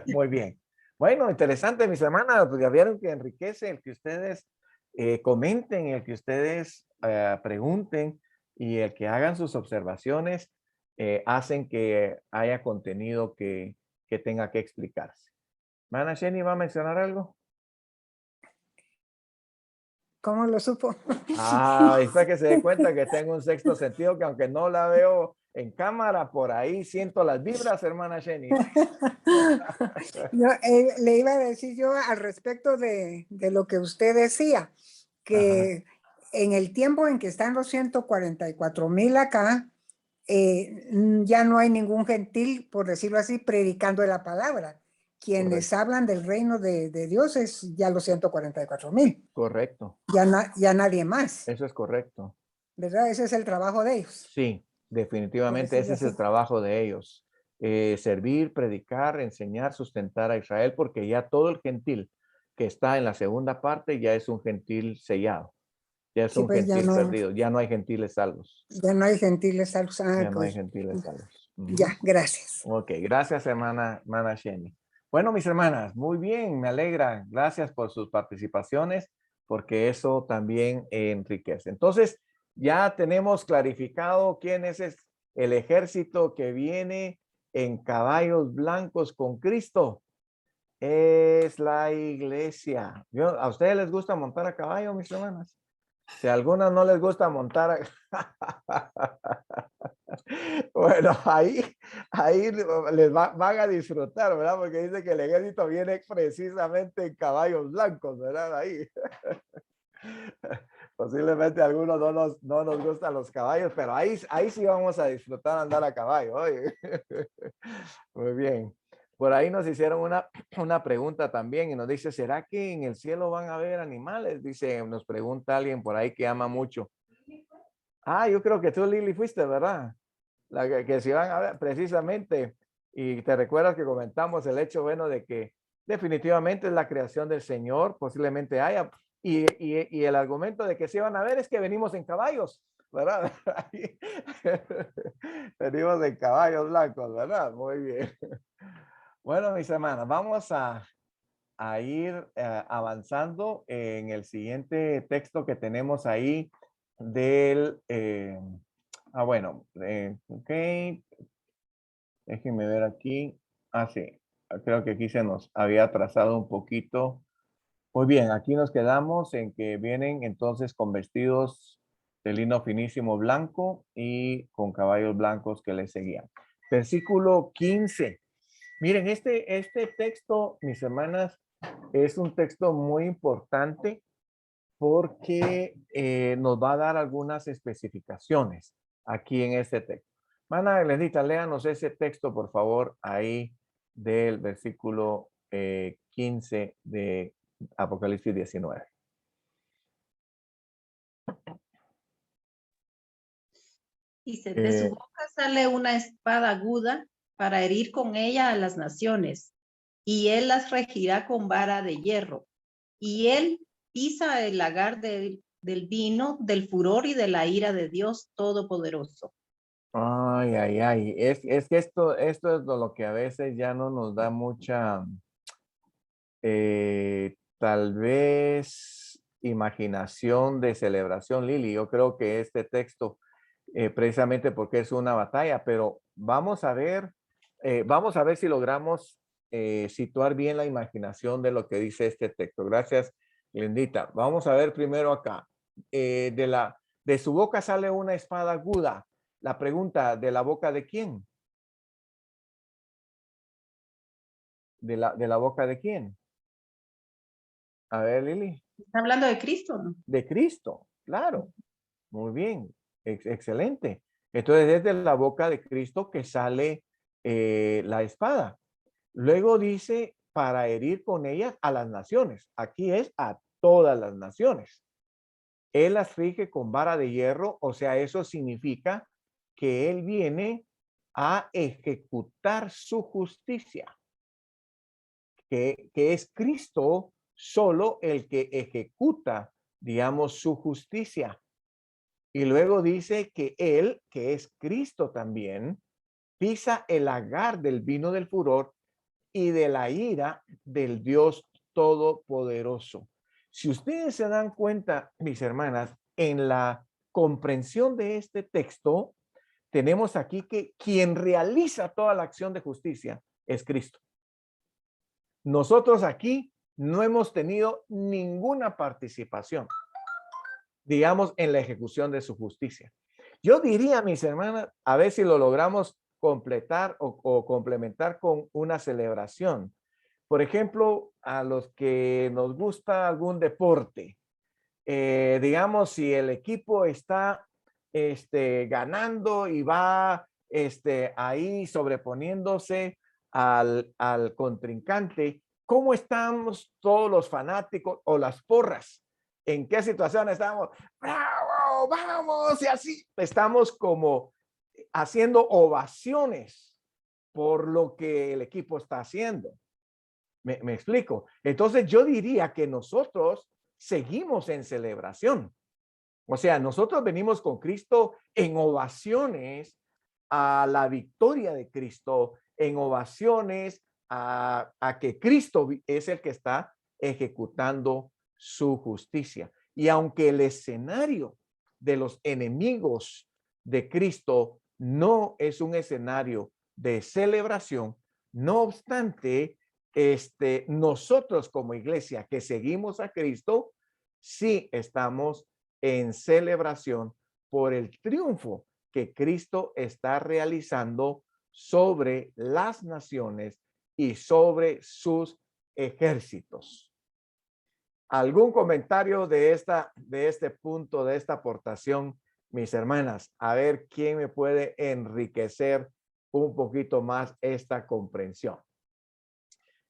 Muy bien. Bueno, interesante, mis hermanas. Pues ya vieron que enriquece el que ustedes comenten, el que ustedes pregunten y el que hagan sus observaciones hacen que haya contenido que tenga que explicarse. Mana Sheni, ¿va a mencionar algo? ¿Cómo lo supo? Ah, está que se dé cuenta que tengo un sexto sentido que aunque no la veo en cámara, por ahí siento las vibras, hermana Sheni. Le iba a decir yo al respecto de lo que usted decía, que en el tiempo en que están los 144,000 acá, ya no hay ningún gentil, por decirlo así, predicando la palabra. Quienes hablan del reino de Dios es ya los 144,000. Correcto. Ya nadie más. Eso es correcto. ¿Verdad? Ese es el trabajo de ellos. Sí, definitivamente ese es el trabajo de ellos. Servir, predicar, enseñar, sustentar a Israel, porque ya todo el gentil que está en la segunda parte ya es un gentil sellado. Ya es un pues gentil perdido. Ya no hay gentiles salvos. Ya no hay gentiles salvos. Ya no hay gentiles salvos. Ya, gracias. Ok, gracias, hermana Sheni. Bueno, mis hermanas, muy bien, me alegra. Gracias por sus participaciones, porque eso también enriquece. Entonces, ya tenemos clarificado quién es el ejército que viene en caballos blancos con Cristo. Es la iglesia. ¿A ustedes les gusta montar a caballo, mis hermanas? Si a algunas no les gusta montar bueno, ahí les van a disfrutar, ¿verdad? Porque dice que el ejército viene precisamente en caballos blancos, ¿verdad? Ahí. Posiblemente a algunos no nos gustan los caballos, pero ahí sí vamos a disfrutar andar a caballo. Oye. Muy bien. Por ahí nos hicieron una pregunta también y nos dice, ¿será que en el cielo van a haber animales? Dice, nos pregunta alguien por ahí que ama mucho. Ah, yo creo que tú, Lili, fuiste, ¿verdad? La que se van a ver precisamente. Y te recuerdas que comentamos el hecho, bueno, de que definitivamente es la creación del Señor, posiblemente haya. Y el argumento de que se van a ver es que venimos en caballos, ¿verdad? Venimos en caballos blancos, ¿verdad? Muy bien. Bueno, mis hermanas, vamos a ir avanzando en el siguiente texto que tenemos ahí del... bueno, ok. Déjenme ver aquí. Sí, creo que aquí se nos había atrasado un poquito. Muy bien, aquí nos quedamos en que vienen entonces con vestidos de lino finísimo blanco y con caballos blancos que les seguían. Versículo 15. Miren, este texto, mis hermanas, es un texto muy importante porque nos va a dar algunas especificaciones aquí en este texto. Mana Elenita, léanos ese texto, por favor, ahí del versículo 15 de Apocalipsis 19. Dice, de su boca sale una espada aguda para herir con ella a las naciones, y él las regirá con vara de hierro, y él pisa el lagar del vino, del furor y de la ira de Dios Todopoderoso. Ay, ay, ay. Es que esto es lo que a veces ya no nos da mucha, tal vez, imaginación de celebración, Lili. Yo creo que este texto, precisamente porque es una batalla, pero vamos a ver si logramos situar bien la imaginación de lo que dice este texto. Gracias, Lindita. Vamos a ver primero acá. De su boca sale una espada aguda. La pregunta, ¿de la boca de quién? ¿De la boca de quién? A ver, Lili. Está hablando de Cristo, ¿no? De Cristo, claro. Muy bien, excelente. Entonces, desde la boca de Cristo que sale la espada. Luego dice para herir con ellas a las naciones. Aquí es a todas las naciones. Él las rige con vara de hierro, o sea, eso significa que él viene a ejecutar su justicia, que es Cristo solo el que ejecuta, digamos, su justicia. Y luego dice que él, que es Cristo también, pisa el lagar del vino del furor y de la ira del Dios Todopoderoso. Si ustedes se dan cuenta, mis hermanas, en la comprensión de este texto, tenemos aquí que quien realiza toda la acción de justicia es Cristo. Nosotros aquí no hemos tenido ninguna participación, digamos, en la ejecución de su justicia. Yo diría, mis hermanas, a ver si lo logramos completar o complementar con una celebración. Por ejemplo, a los que nos gusta algún deporte, digamos, si el equipo está ganando y va ahí sobreponiéndose al contrincante, ¿cómo estamos todos los fanáticos o las porras? ¿En qué situación estamos? ¡Bravo! ¡Vamos! Y así estamos como haciendo ovaciones por lo que el equipo está haciendo. ¿Me explico? Entonces yo diría que nosotros seguimos en celebración. O sea, nosotros venimos con Cristo en ovaciones a la victoria de Cristo, en ovaciones a que Cristo es el que está ejecutando su justicia. Y aunque el escenario de los enemigos de Cristo no es un escenario de celebración, no obstante, nosotros como iglesia que seguimos a Cristo, sí estamos en celebración por el triunfo que Cristo está realizando sobre las naciones y sobre sus ejércitos. ¿Algún comentario de este punto, de esta aportación, mis hermanas? A ver quién me puede enriquecer un poquito más esta comprensión,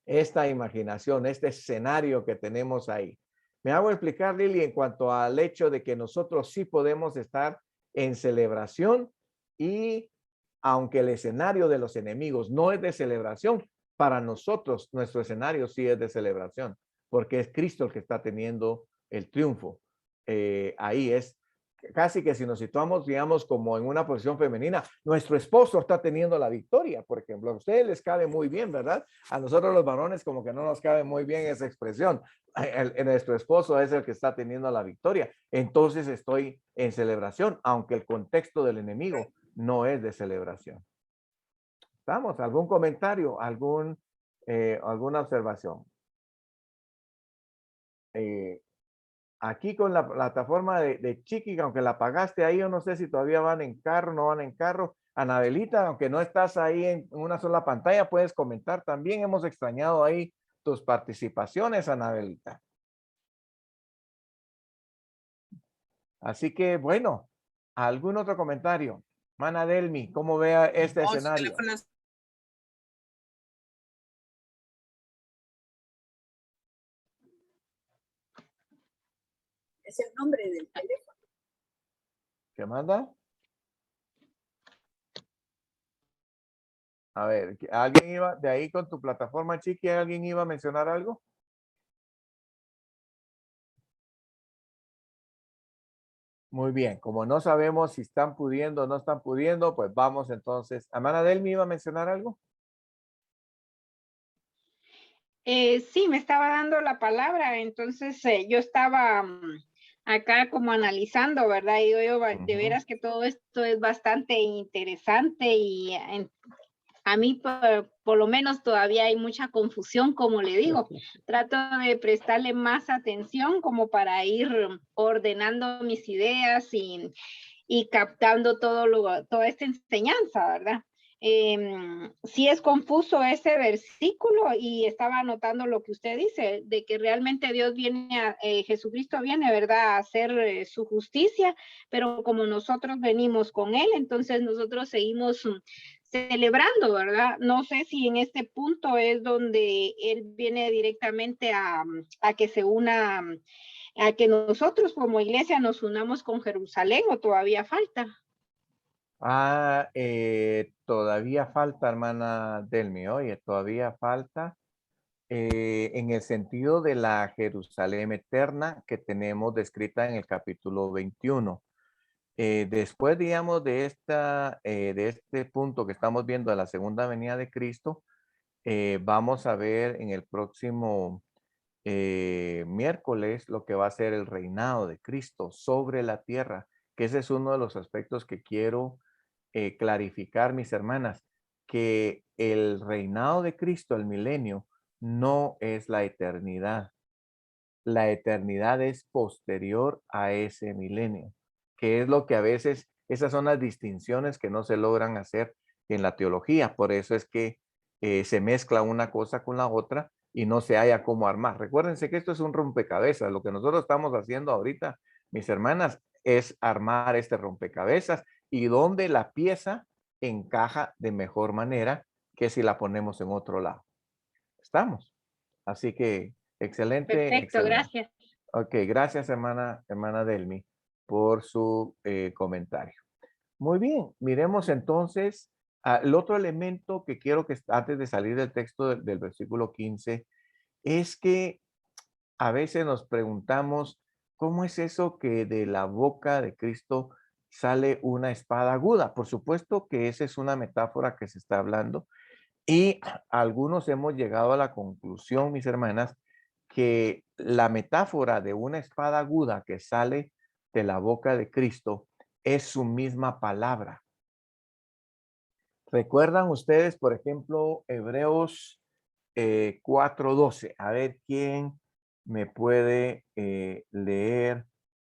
esta imaginación, este escenario que tenemos ahí. Me hago explicar, Lili, en cuanto al hecho de que nosotros sí podemos estar en celebración y aunque el escenario de los enemigos no es de celebración, para nosotros nuestro escenario sí es de celebración, porque es Cristo el que está teniendo el triunfo. Ahí es casi que si nos situamos, digamos, como en una posición femenina, nuestro esposo está teniendo la victoria, por ejemplo. A ustedes les cabe muy bien, ¿verdad? A nosotros los varones como que no nos cabe muy bien esa expresión. Nuestro esposo es el que está teniendo la victoria. Entonces estoy en celebración, aunque el contexto del enemigo no es de celebración. ¿Estamos? ¿Algún comentario? ¿Alguna observación? Aquí con la plataforma de Chiqui, aunque la pagaste ahí, yo no sé si todavía van en carro, no van en carro. Anabelita, aunque no estás ahí en una sola pantalla, puedes comentar también. Hemos extrañado ahí tus participaciones, Anabelita. Así que, bueno, ¿algún otro comentario? Mana Delmi, ¿cómo vea este escenario? Es el nombre del teléfono. ¿Qué manda? A ver, ¿alguien iba de ahí con tu plataforma, Chiqui? ¿Alguien iba a mencionar algo? Muy bien, como no sabemos si están pudiendo o no están pudiendo, pues vamos entonces. ¿Amana Delmi iba a mencionar algo? Sí, me estaba dando la palabra, entonces yo estaba acá como analizando, ¿verdad? Y yo de veras que todo esto es bastante interesante y a mí por lo menos todavía hay mucha confusión, como le digo. Trato de prestarle más atención como para ir ordenando mis ideas y captando toda esta enseñanza, ¿verdad? Sí es confuso ese versículo y estaba anotando lo que usted dice, de que realmente Dios viene, Jesucristo viene, ¿verdad?, a hacer su justicia, pero como nosotros venimos con Él, entonces nosotros seguimos celebrando, ¿verdad? No sé si en este punto es donde él viene directamente a que se una, a que nosotros como iglesia nos unamos con Jerusalén, o todavía falta. Todavía falta, hermana Delmi, oye, todavía falta en el sentido de la Jerusalén eterna que tenemos descrita en el capítulo 21. Después, digamos, de este punto que estamos viendo de la segunda venida de Cristo, vamos a ver en el próximo miércoles lo que va a ser el reinado de Cristo sobre la tierra, que ese es uno de los aspectos que quiero clarificar, mis hermanas, que el reinado de Cristo, el milenio, no es la eternidad. La eternidad es posterior a ese milenio, que es lo que a veces, esas son las distinciones que no se logran hacer en la teología. Por eso es que se mezcla una cosa con la otra y no se haya cómo armar. Recuérdense que esto es un rompecabezas. Lo que nosotros estamos haciendo ahorita, mis hermanas, es armar este rompecabezas y donde la pieza encaja de mejor manera que si la ponemos en otro lado. ¿Estamos? Así que excelente, Perfecto, excelente. gracias. Ok, gracias hermana Delmi por su comentario. Muy bien, miremos entonces el otro elemento que quiero que antes de salir del texto del versículo 15 es que a veces nos preguntamos cómo es eso que de la boca de Cristo sale una espada aguda. Por supuesto que esa es una metáfora que se está hablando y algunos hemos llegado a la conclusión, mis hermanas, que la metáfora de una espada aguda que sale de la boca de Cristo es su misma palabra. ¿Recuerdan ustedes, por ejemplo, Hebreos 4:12? A ver quién me puede leer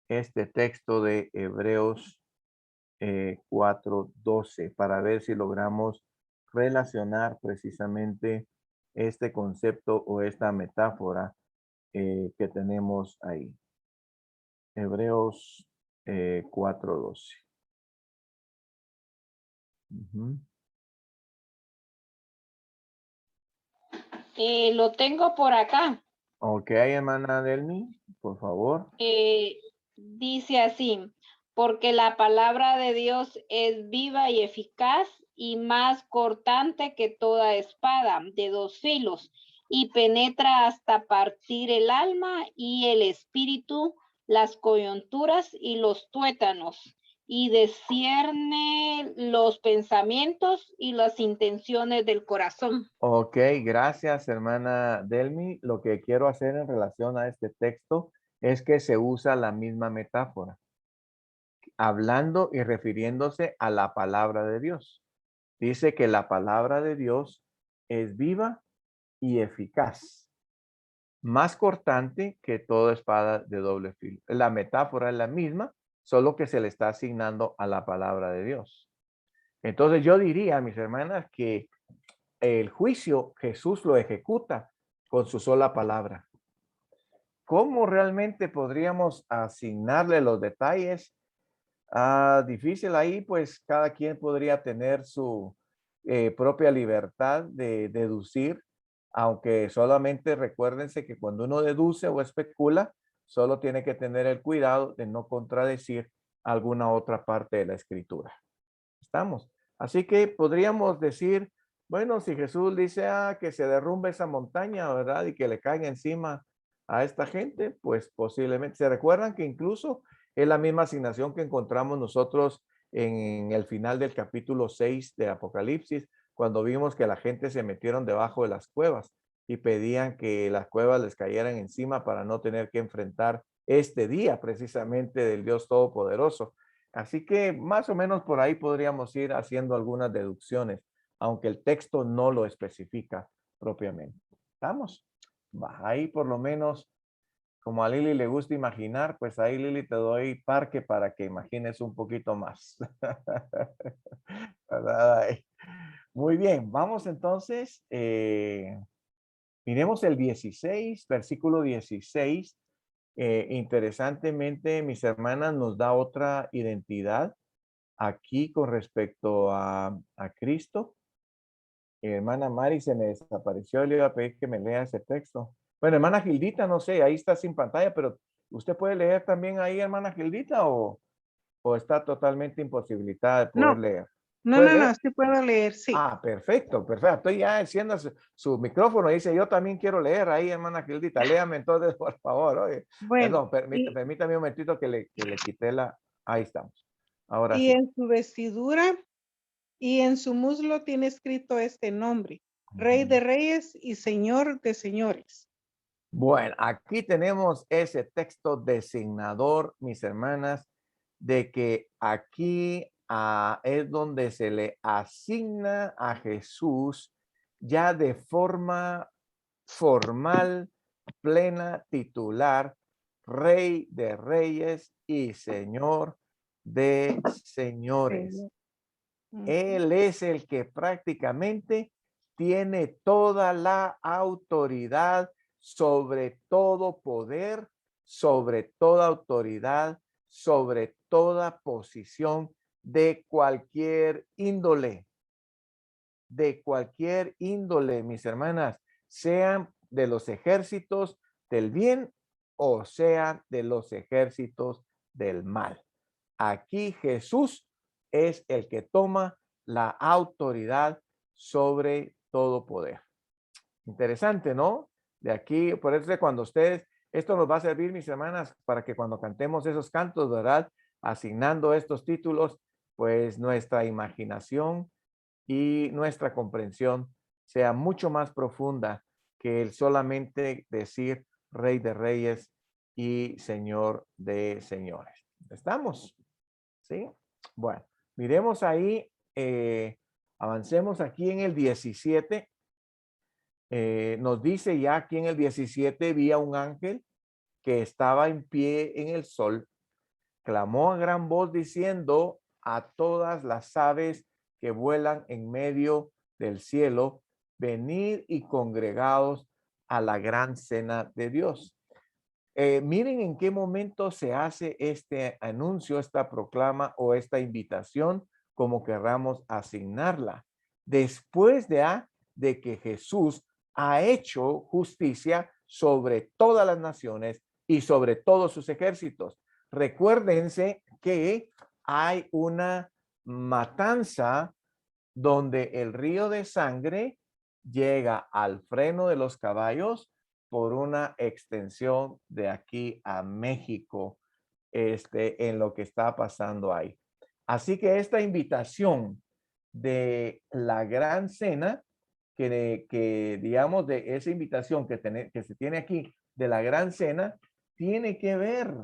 este texto de Hebreos 4:12 para ver si logramos relacionar precisamente este concepto o esta metáfora que tenemos ahí. Hebreos 4:12. Lo tengo por acá. Ok, hermana Delmi, por favor. Dice así, porque la palabra de Dios es viva y eficaz y más cortante que toda espada de dos filos y penetra hasta partir el alma y el espíritu, las coyunturas y los tuétanos, y discierne los pensamientos y las intenciones del corazón. Ok, gracias, hermana Delmi. Lo que quiero hacer en relación a este texto es que se usa la misma metáfora, hablando y refiriéndose a la palabra de Dios. Dice que la palabra de Dios es viva y eficaz, más cortante que toda espada de doble filo. La metáfora es la misma, solo que se le está asignando a la palabra de Dios. Entonces yo diría, mis hermanas, que el juicio Jesús lo ejecuta con su sola palabra. ¿Cómo realmente podríamos asignarle los detalles? Difícil ahí, pues cada quien podría tener su propia libertad de deducir, aunque solamente recuérdense que cuando uno deduce o especula, solo tiene que tener el cuidado de no contradecir alguna otra parte de la escritura. ¿Estamos? Así que podríamos decir, bueno, si Jesús dice que se derrumbe esa montaña, ¿verdad? Y que le caiga encima a esta gente, pues posiblemente. ¿Se recuerdan que incluso es la misma asignación que encontramos nosotros en el final del capítulo 6 de Apocalipsis, cuando vimos que la gente se metieron debajo de las cuevas y pedían que las cuevas les cayeran encima para no tener que enfrentar este día precisamente del Dios Todopoderoso? Así que más o menos por ahí podríamos ir haciendo algunas deducciones, aunque el texto no lo especifica propiamente. ¿Estamos? Ahí por lo menos, como a Lili le gusta imaginar, pues ahí Lili te doy parque para que imagines un poquito más. Muy bien, vamos entonces, miremos el 16, versículo 16. Interesantemente, mis hermanas, nos da otra identidad aquí con respecto a Cristo. Hermana Mari se me desapareció, le iba a pedir que me lea ese texto. Bueno, hermana Gildita, no sé, ahí está sin pantalla, pero ¿usted puede leer también ahí, hermana Gildita, o está totalmente imposibilitada de poder No, leer? no, ¿Puede no, leer? no, sí puedo leer, sí. Ah, perfecto, perfecto. Estoy ya enciendo su micrófono. Dice, yo también quiero leer ahí, hermana Gildita. Léame entonces, por favor. Oye, Bueno, perdón, permítame un momentito que le quité la... Ahí estamos. Ahora y sí. en su vestidura y en su muslo tiene escrito este nombre, Rey de Reyes y Señor de Señores. Bueno, aquí tenemos ese texto designador, mis hermanas, de que aquí es donde se le asigna a Jesús ya de forma formal, plena, titular, Rey de Reyes y Señor de Señores. Señor. Ujú. Él es el que prácticamente tiene toda la autoridad sobre todo poder, sobre toda autoridad, sobre toda posición de cualquier índole, mis hermanas, sean de los ejércitos del bien o sean de los ejércitos del mal. Aquí Jesús es el que toma la autoridad sobre todo poder. Interesante, ¿no? De aquí, por eso cuando ustedes, esto nos va a servir, mis hermanas, para que cuando cantemos esos cantos, ¿verdad? Asignando estos títulos, pues nuestra imaginación y nuestra comprensión sea mucho más profunda que el solamente decir Rey de Reyes y Señor de Señores. ¿Estamos? ¿Sí? Bueno, miremos ahí, avancemos aquí en el 17. Nos dice ya aquí en el 17, vi a un ángel que estaba en pie en el sol, clamó a gran voz diciendo a todas las aves que vuelan en medio del cielo, venid y congregados a la gran cena de Dios. Miren en qué momento se hace este anuncio, esta proclama o esta invitación, como querramos asignarla. Después de que Jesús ha hecho justicia sobre todas las naciones y sobre todos sus ejércitos. Recuérdense que hay una matanza donde el río de sangre llega al freno de los caballos por una extensión de aquí a México, en lo que está pasando ahí. Así que esta invitación de la gran cena, que digamos de esa invitación que se tiene aquí de la gran cena, tiene que ver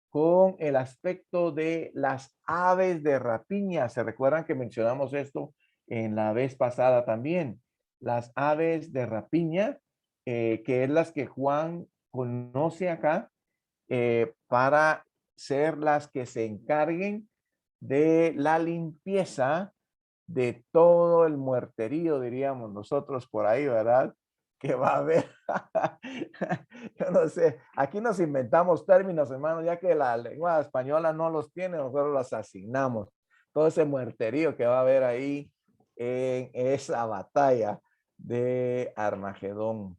con el aspecto de las aves de rapiña. ¿Se recuerdan que mencionamos esto en la vez pasada también? Las aves de rapiña, que es las que Juan conoce acá, para ser las que se encarguen de la limpieza de todo el muerterío, diríamos nosotros por ahí, ¿verdad? Que va a haber. Yo no sé, aquí nos inventamos términos, hermanos, ya que la lengua española no los tiene, nosotros los asignamos. Todo ese muerterío que va a haber ahí en esa batalla de Armagedón.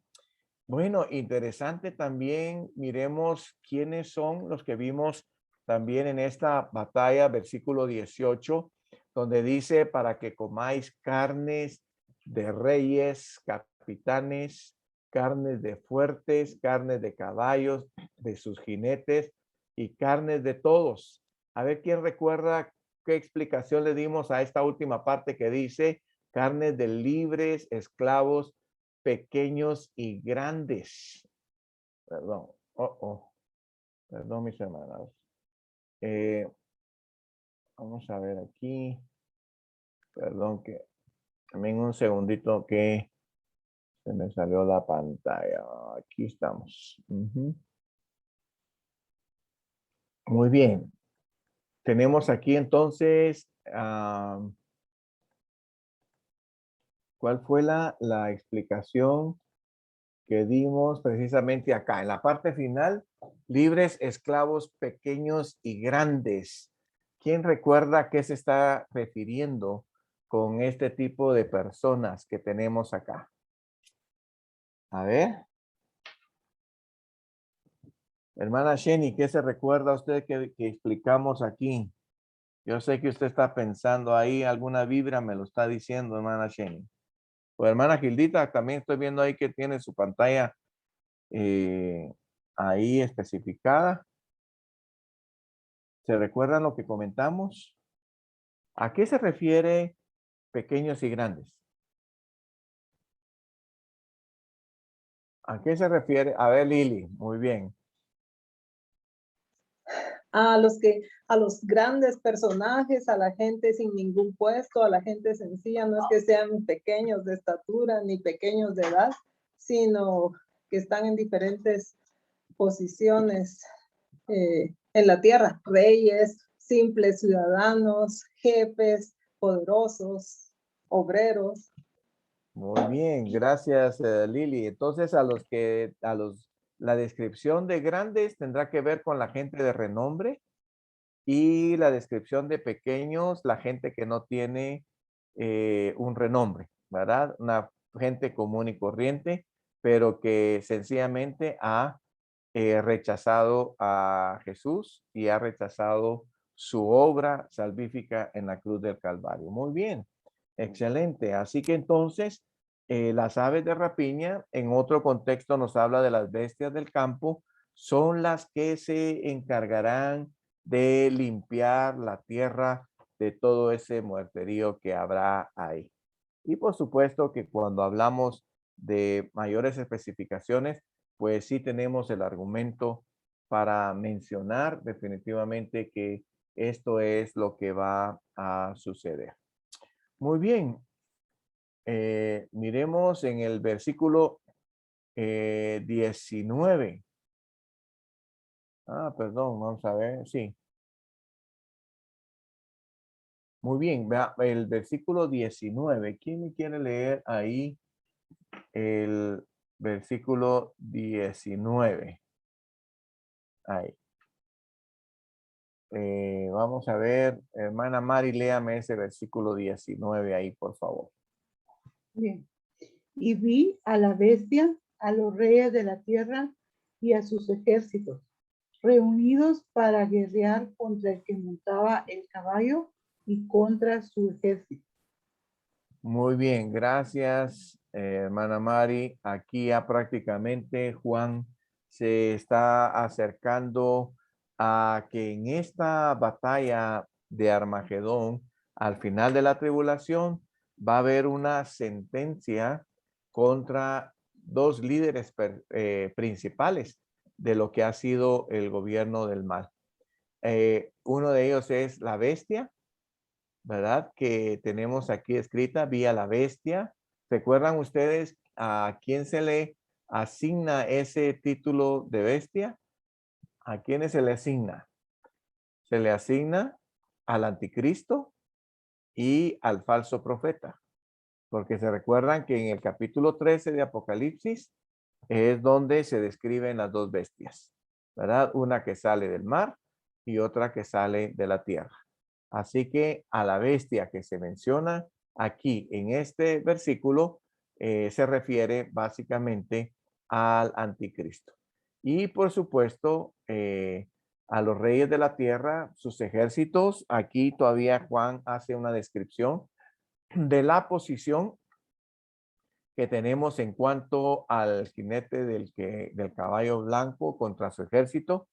Bueno, interesante también, miremos quiénes son los que vimos también en esta batalla, versículo 18, donde dice, para que comáis carnes de reyes, capitanes, carnes de fuertes, carnes de caballos, de sus jinetes y carnes de todos. A ver, ¿quién recuerda qué explicación le dimos a esta última parte que dice, carnes de libres, esclavos, pequeños y grandes? Perdón, perdón, mis hermanos. Vamos a ver aquí. Perdón que también un segundito que se me salió la pantalla. Aquí estamos. Muy bien. Tenemos aquí entonces, ¿cuál fue la explicación que dimos precisamente acá? En la parte final, libres, esclavos, pequeños y grandes. ¿Quién recuerda a qué se está refiriendo con este tipo de personas que tenemos acá? A ver. Hermana Sheni, ¿qué se recuerda a usted que explicamos aquí? Yo sé que usted está pensando ahí, alguna vibra me lo está diciendo, hermana Sheni. O hermana Gildita, también estoy viendo ahí que tiene su pantalla ahí especificada. ¿Se recuerdan lo que comentamos? ¿A qué se refiere pequeños y grandes? ¿A qué se refiere? A ver, Lili, muy bien. A los grandes personajes, a la gente sin ningún puesto, a la gente sencilla, no es que sean pequeños de estatura ni pequeños de edad, sino que están en diferentes posiciones en la tierra, reyes, simples ciudadanos, jefes, poderosos, obreros. Muy bien, gracias Lili. Entonces la descripción de grandes tendrá que ver con la gente de renombre y la descripción de pequeños, la gente que no tiene un renombre, ¿verdad? Una gente común y corriente, pero que sencillamente ha rechazado a Jesús y ha rechazado su obra salvífica en la cruz del Calvario. Muy bien, excelente. Así que entonces, las aves de rapiña, en otro contexto nos habla de las bestias del campo, son las que se encargarán de limpiar la tierra de todo ese muerterío que habrá ahí. Y por supuesto que cuando hablamos de mayores especificaciones, pues sí tenemos el argumento para mencionar definitivamente que esto es lo que va a suceder. Muy bien. Miremos en el versículo 19. Perdón, vamos a ver. Sí. Muy bien, vea el versículo 19. ¿Quién me quiere leer ahí el versículo 19? Ahí. Vamos a ver, hermana Mari, léame ese versículo 19 ahí, por favor. Bien. Y vi a la bestia, a los reyes de la tierra y a sus ejércitos, reunidos para guerrear contra el que montaba el caballo y contra su ejército. Muy bien, gracias, hermana Mari. Aquí ya prácticamente Juan se está acercando a que en esta batalla de Armagedón, al final de la tribulación, va a haber una sentencia contra dos líderes principales de lo que ha sido el gobierno del mal. Uno de ellos es la bestia, ¿verdad? Que tenemos aquí escrita, vía la bestia. ¿Recuerdan ustedes a quién se le asigna ese título de bestia? ¿A quiénes se le asigna? Se le asigna al anticristo y al falso profeta. Porque se recuerdan que en el capítulo 13 de Apocalipsis es donde se describen las dos bestias, ¿verdad? Una que sale del mar y otra que sale de la tierra. Así que a la bestia que se menciona aquí en este versículo se refiere básicamente al anticristo. Y por supuesto a los reyes de la tierra, sus ejércitos. Aquí todavía Juan hace una descripción de la posición que tenemos en cuanto al jinete del caballo blanco contra su ejército,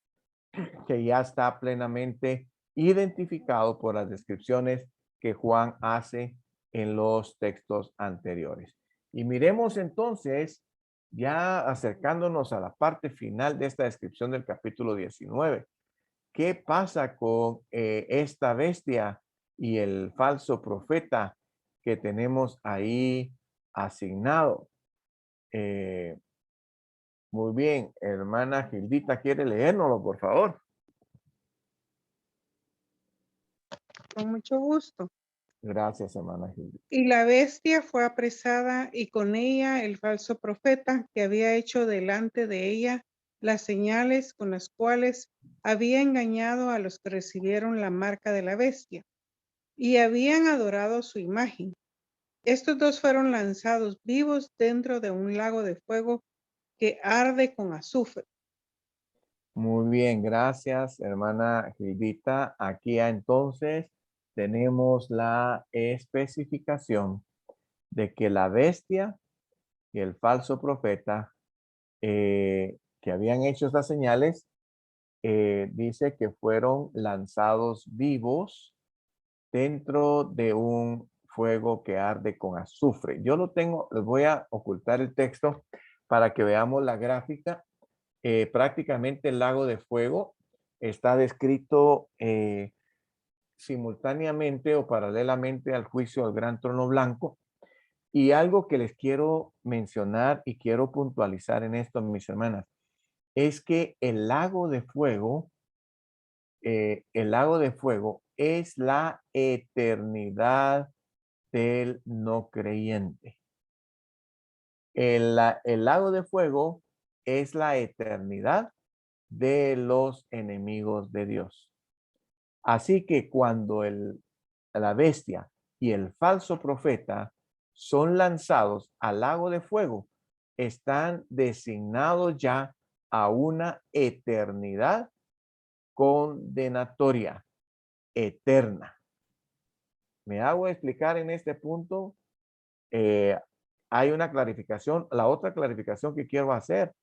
que ya está plenamente identificado por las descripciones que Juan hace en los textos anteriores. Y miremos entonces, ya acercándonos a la parte final de esta descripción del capítulo 19, ¿qué pasa con esta bestia y el falso profeta que tenemos ahí asignado? Muy bien, hermana Gildita, ¿quiere leérnoslo, por favor? Con mucho gusto. Gracias, hermana Gildita. Y la bestia fue apresada y con ella el falso profeta que había hecho delante de ella las señales con las cuales había engañado a los que recibieron la marca de la bestia y habían adorado su imagen. Estos dos fueron lanzados vivos dentro de un lago de fuego que arde con azufre. Muy bien, gracias, hermana Gildita. Aquí entonces tenemos la especificación de que la bestia y el falso profeta que habían hecho estas señales, dice que fueron lanzados vivos dentro de un fuego que arde con azufre. Yo lo tengo, les voy a ocultar el texto para que veamos la gráfica. Prácticamente el lago de fuego está descrito simultáneamente o paralelamente al juicio del gran trono blanco. Y algo que les quiero mencionar y quiero puntualizar en esto, mis hermanas, es que el lago de fuego es la eternidad del no creyente. El lago de fuego es la eternidad de los enemigos de Dios. Así que cuando la bestia y el falso profeta son lanzados al lago de fuego, están designados ya a una eternidad condenatoria, eterna. ¿Me hago explicar en este punto? Hay una clarificación. La otra clarificación que quiero hacer,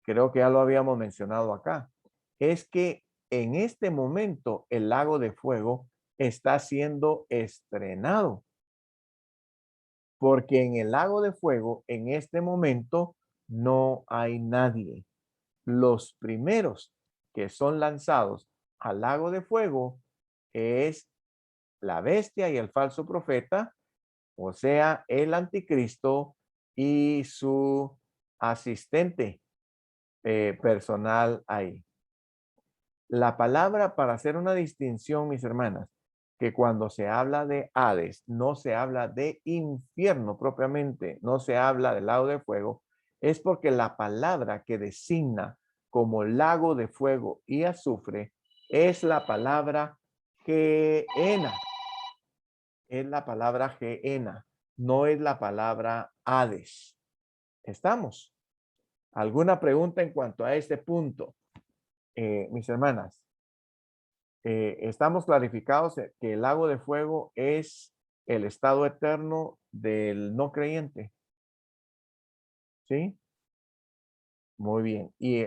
creo que ya lo habíamos mencionado acá, es que en este momento el lago de fuego está siendo estrenado. Porque en el lago de fuego, en este momento, no hay nadie. Los primeros que son lanzados al lago de fuego es la bestia y el falso profeta, o sea, el anticristo y su asistente personal ahí. La palabra, para hacer una distinción, mis hermanas, que cuando se habla de Hades, no se habla de infierno propiamente, no se habla del lago de fuego, es porque la palabra que designa como lago de fuego y azufre es la palabra Gehenna. Es la palabra Gehenna, no es la palabra Hades. ¿Estamos? ¿Alguna pregunta en cuanto a este punto? Mis hermanas, estamos clarificados que el lago de fuego es el estado eterno del no creyente. ¿Sí? Muy bien. Y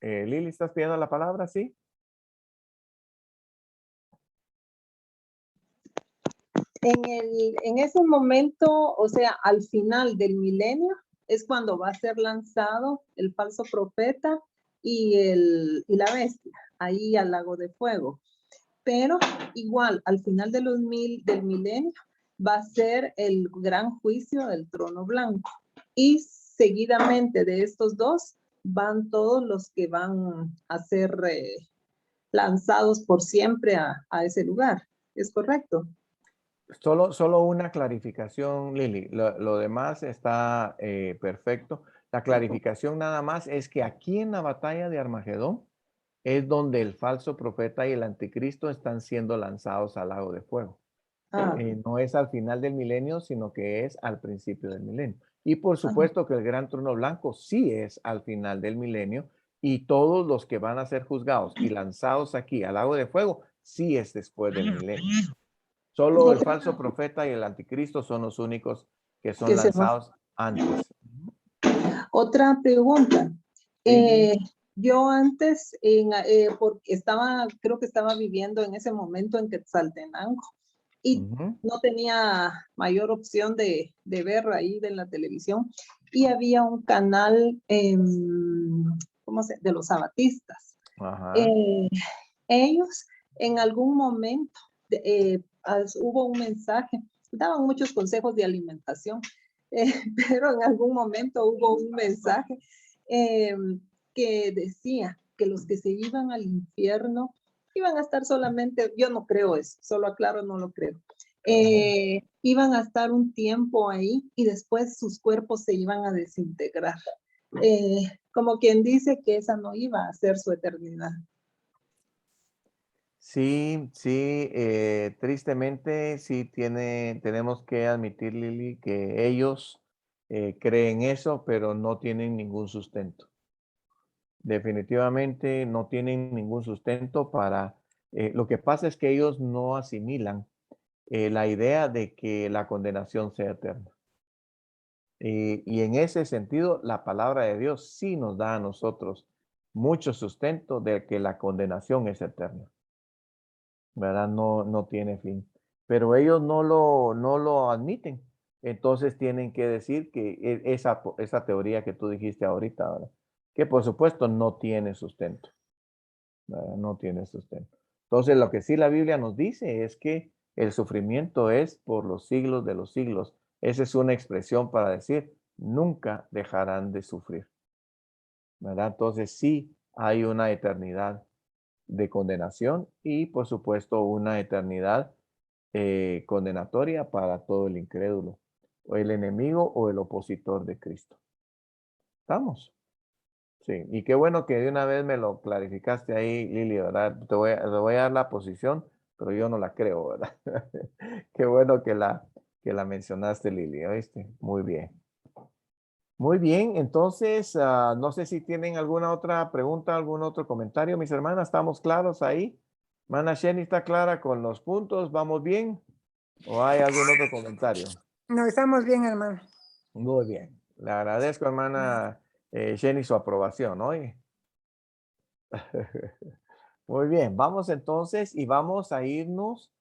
Lili, ¿estás pidiendo la palabra? ¿Sí? En ese momento, o sea, al final del milenio, es cuando va a ser lanzado el falso profeta y la bestia, ahí al lago de fuego. Pero igual, al final de del milenio, va a ser el gran juicio del trono blanco. Y seguidamente de estos dos, van todos los que van a ser lanzados por siempre a ese lugar. ¿Es correcto? Solo una clarificación, Lili. Lo demás está perfecto. La clarificación nada más es que aquí en la batalla de Armagedón es donde el falso profeta y el anticristo están siendo lanzados al lago de fuego. No es al final del milenio, sino que es al principio del milenio. Y por supuesto que el gran trono blanco sí es al final del milenio y todos los que van a ser juzgados y lanzados aquí al lago de fuego sí es después del milenio. Solo el falso profeta y el anticristo son los únicos que son lanzados antes. Otra pregunta. Sí. Yo antes, porque creo que estaba viviendo en ese momento en Quetzaltenango y no tenía mayor opción de ver ahí de la televisión y había un canal de los sabatistas. Ellos en algún momento hubo un mensaje, daban muchos consejos de alimentación, pero en algún momento hubo un mensaje que decía que los que se iban al infierno iban a estar solamente, yo no creo eso, solo aclaro, no lo creo, iban a estar un tiempo ahí y después sus cuerpos se iban a desintegrar. como quien dice que esa no iba a ser su eternidad. Sí, sí, tristemente sí tenemos que admitir, Lili, que ellos creen eso, pero no tienen ningún sustento. Definitivamente no tienen ningún sustento para... lo que pasa es que ellos no asimilan la idea de que la condenación sea eterna. Y en ese sentido, la palabra de Dios sí nos da a nosotros mucho sustento de que la condenación es eterna. ¿Verdad? No tiene fin. Pero ellos no lo admiten. Entonces tienen que decir que esa teoría que tú dijiste ahorita, ¿verdad? Que por supuesto no tiene sustento. ¿Verdad? No tiene sustento. Entonces lo que sí la Biblia nos dice es que el sufrimiento es por los siglos de los siglos. Esa es una expresión para decir, nunca dejarán de sufrir. ¿Verdad? Entonces sí hay una eternidad de condenación y por supuesto una eternidad condenatoria para todo el incrédulo, o el enemigo o el opositor de Cristo. ¿Estamos? Sí, y qué bueno que de una vez me lo clarificaste ahí, Lili, ¿verdad? Te voy a dar la posición, pero yo no la creo, ¿verdad? Qué bueno que la mencionaste, Lili, ¿oíste? Muy bien. Muy bien, entonces, no sé si tienen alguna otra pregunta, algún otro comentario, mis hermanas, ¿estamos claros ahí? Mana Sheni está clara con los puntos, ¿vamos bien? ¿O hay algún otro comentario? No, estamos bien, hermano. Muy bien, le agradezco, hermana Sheni, su aprobación, ¿oye? Muy bien, vamos entonces y vamos a irnos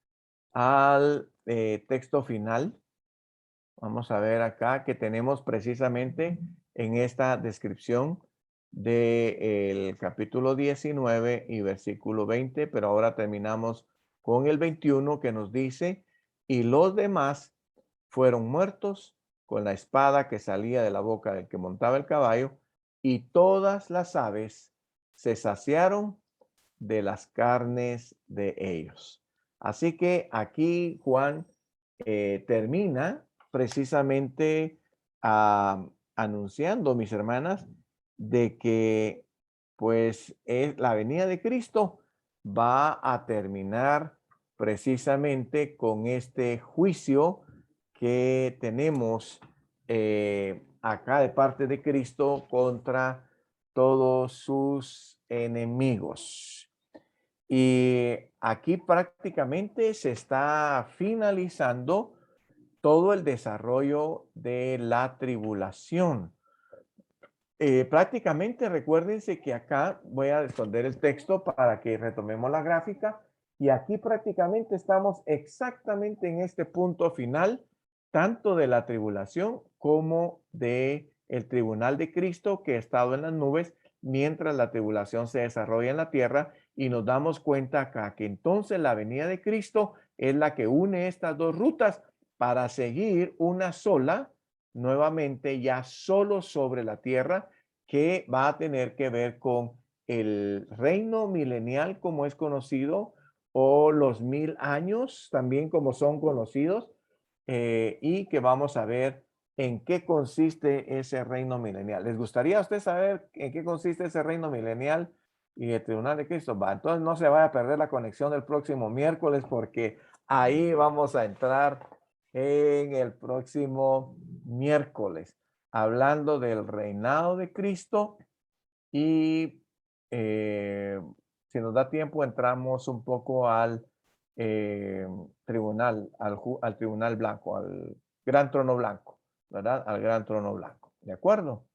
al texto final. Vamos a ver acá que tenemos precisamente en esta descripción del capítulo 19 y versículo 20, pero ahora terminamos con el 21 que nos dice, y los demás fueron muertos con la espada que salía de la boca del que montaba el caballo, y todas las aves se saciaron de las carnes de ellos. Así que aquí Juan termina precisamente anunciando, mis hermanas, de que pues la venida de Cristo va a terminar precisamente con este juicio que tenemos acá de parte de Cristo contra todos sus enemigos. Y aquí prácticamente se está finalizando todo el desarrollo de la tribulación. Prácticamente recuérdense que acá voy a esconder el texto para que retomemos la gráfica y aquí prácticamente estamos exactamente en este punto final, tanto de la tribulación como de el tribunal de Cristo que ha estado en las nubes mientras la tribulación se desarrolla en la tierra y nos damos cuenta acá que entonces la venida de Cristo es la que une estas dos rutas para seguir una sola, nuevamente ya solo sobre la tierra, que va a tener que ver con el reino milenial como es conocido o los 1000 años también como son conocidos y que vamos a ver en qué consiste ese reino milenial. ¿Les gustaría a usted saber en qué consiste ese reino milenial y el tribunal de Cristo? Va, entonces no se vaya a perder la conexión del próximo miércoles porque ahí vamos a entrar en el próximo miércoles, hablando del reinado de Cristo y si nos da tiempo entramos un poco al tribunal, al tribunal blanco, al gran trono blanco, ¿verdad? Al gran trono blanco, ¿de acuerdo?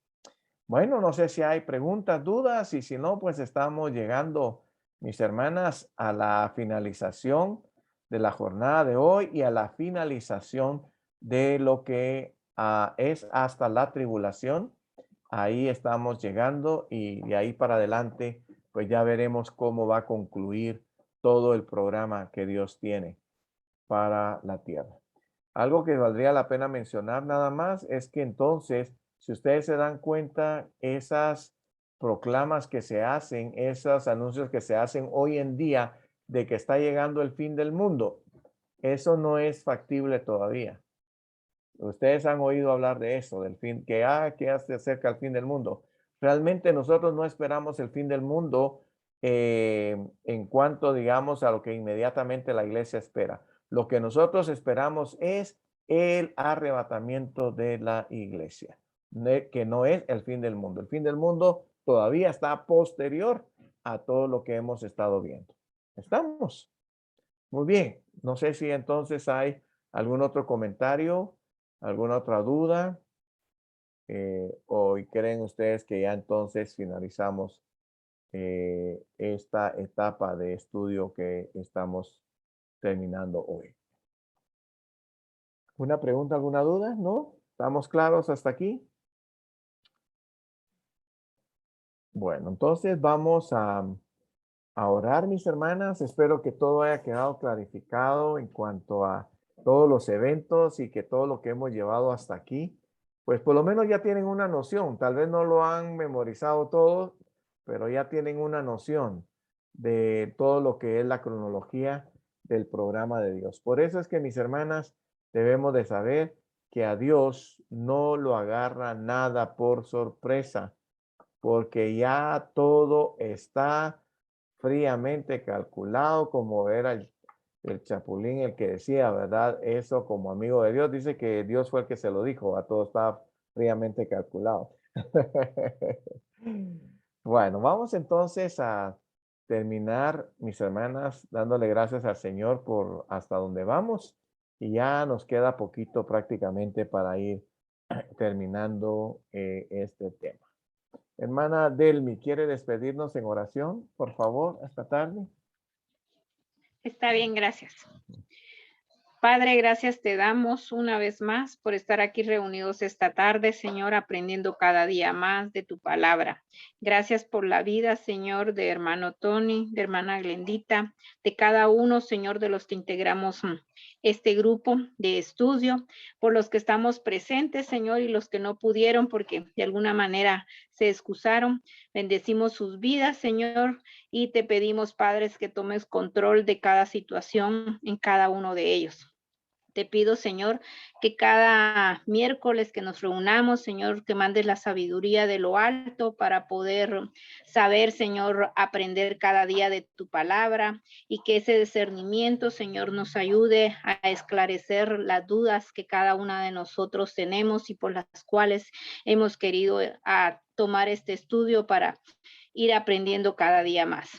Bueno, no sé si hay preguntas, dudas y si no, pues estamos llegando, mis hermanas, a la finalización de la jornada de hoy y a la finalización de lo que es hasta la tribulación. Ahí estamos llegando y de ahí para adelante, pues ya veremos cómo va a concluir todo el programa que Dios tiene para la tierra. Algo que valdría la pena mencionar nada más es que entonces, si ustedes se dan cuenta, esas proclamas que se hacen, esos anuncios que se hacen hoy en día de que está llegando el fin del mundo, eso no es factible todavía. Ustedes han oído hablar de eso, del fin, que se acerca el fin del mundo. Realmente nosotros no esperamos el fin del mundo en cuanto, digamos, a lo que inmediatamente la iglesia espera. Lo que nosotros esperamos es el arrebatamiento de la iglesia, que no es el fin del mundo. El fin del mundo todavía está posterior a todo lo que hemos estado viendo. ¿Estamos? Muy bien. No sé si entonces hay algún otro comentario, alguna otra duda. ¿O creen ustedes que ya entonces finalizamos esta etapa de estudio que estamos terminando hoy? ¿Una pregunta, alguna duda? ¿No? ¿Estamos claros hasta aquí? Bueno, entonces vamos a orar, mis hermanas. Espero que todo haya quedado clarificado en cuanto a todos los eventos y que todo lo que hemos llevado hasta aquí, pues por lo menos ya tienen una noción. Tal vez no lo han memorizado todo, pero ya tienen una noción de todo lo que es la cronología del programa de Dios. Por eso es que, mis hermanas, debemos de saber que a Dios no lo agarra nada por sorpresa, porque ya todo está fríamente calculado, como era el Chapulín el que decía, ¿verdad? Eso como amigo de Dios, dice que Dios fue el que se lo dijo, a todo está fríamente calculado. Bueno, vamos entonces a terminar, mis hermanas, dándole gracias al Señor por hasta donde vamos, y ya nos queda poquito prácticamente para ir terminando este tema. Hermana Delmi, ¿quiere despedirnos en oración, por favor, esta tarde? Está bien, gracias. Padre, gracias te damos una vez más por estar aquí reunidos esta tarde, Señor, aprendiendo cada día más de tu palabra. Gracias por la vida, Señor, de hermano Tony, de hermana Glendita, de cada uno, Señor, de los que integramos este grupo de estudio, por los que estamos presentes, Señor, y los que no pudieron porque de alguna manera se excusaron. Bendecimos sus vidas, Señor, y te pedimos, Padres, que tomes control de cada situación en cada uno de ellos. Te pido, Señor, que cada miércoles que nos reunamos, Señor, que mandes la sabiduría de lo alto para poder saber, Señor, aprender cada día de tu palabra, y que ese discernimiento, Señor, nos ayude a esclarecer las dudas que cada una de nosotros tenemos y por las cuales hemos querido tomar este estudio para ir aprendiendo cada día más.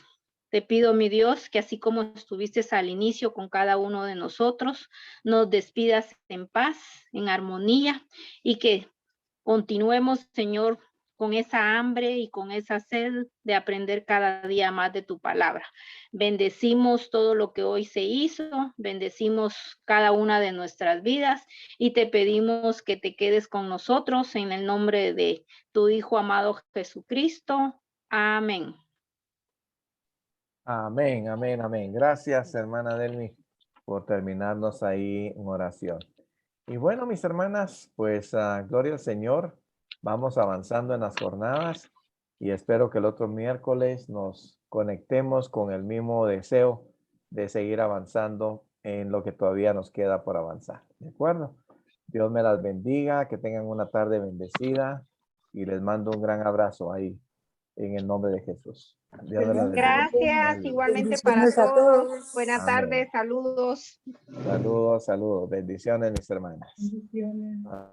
Te pido, mi Dios, que así como estuviste al inicio con cada uno de nosotros, nos despidas en paz, en armonía, y que continuemos, Señor, con esa hambre y con esa sed de aprender cada día más de tu palabra. Bendecimos todo lo que hoy se hizo, bendecimos cada una de nuestras vidas, y te pedimos que te quedes con nosotros en el nombre de tu Hijo amado Jesucristo. Amén. Amén, amén, amén. Gracias, hermana Delmi, por terminarnos ahí en oración. Y bueno, mis hermanas, pues gloria al Señor. Vamos avanzando en las jornadas y espero que el otro miércoles nos conectemos con el mismo deseo de seguir avanzando en lo que todavía nos queda por avanzar. ¿De acuerdo? Dios me las bendiga, que tengan una tarde bendecida y les mando un gran abrazo ahí en el nombre de Jesús. Dios me las bendiga. Gracias, igualmente para Bendiciones a todos. todos. Buenas Amén. tardes, saludos. Saludos, saludos. Bendiciones, mis hermanas. Bendiciones. Ah.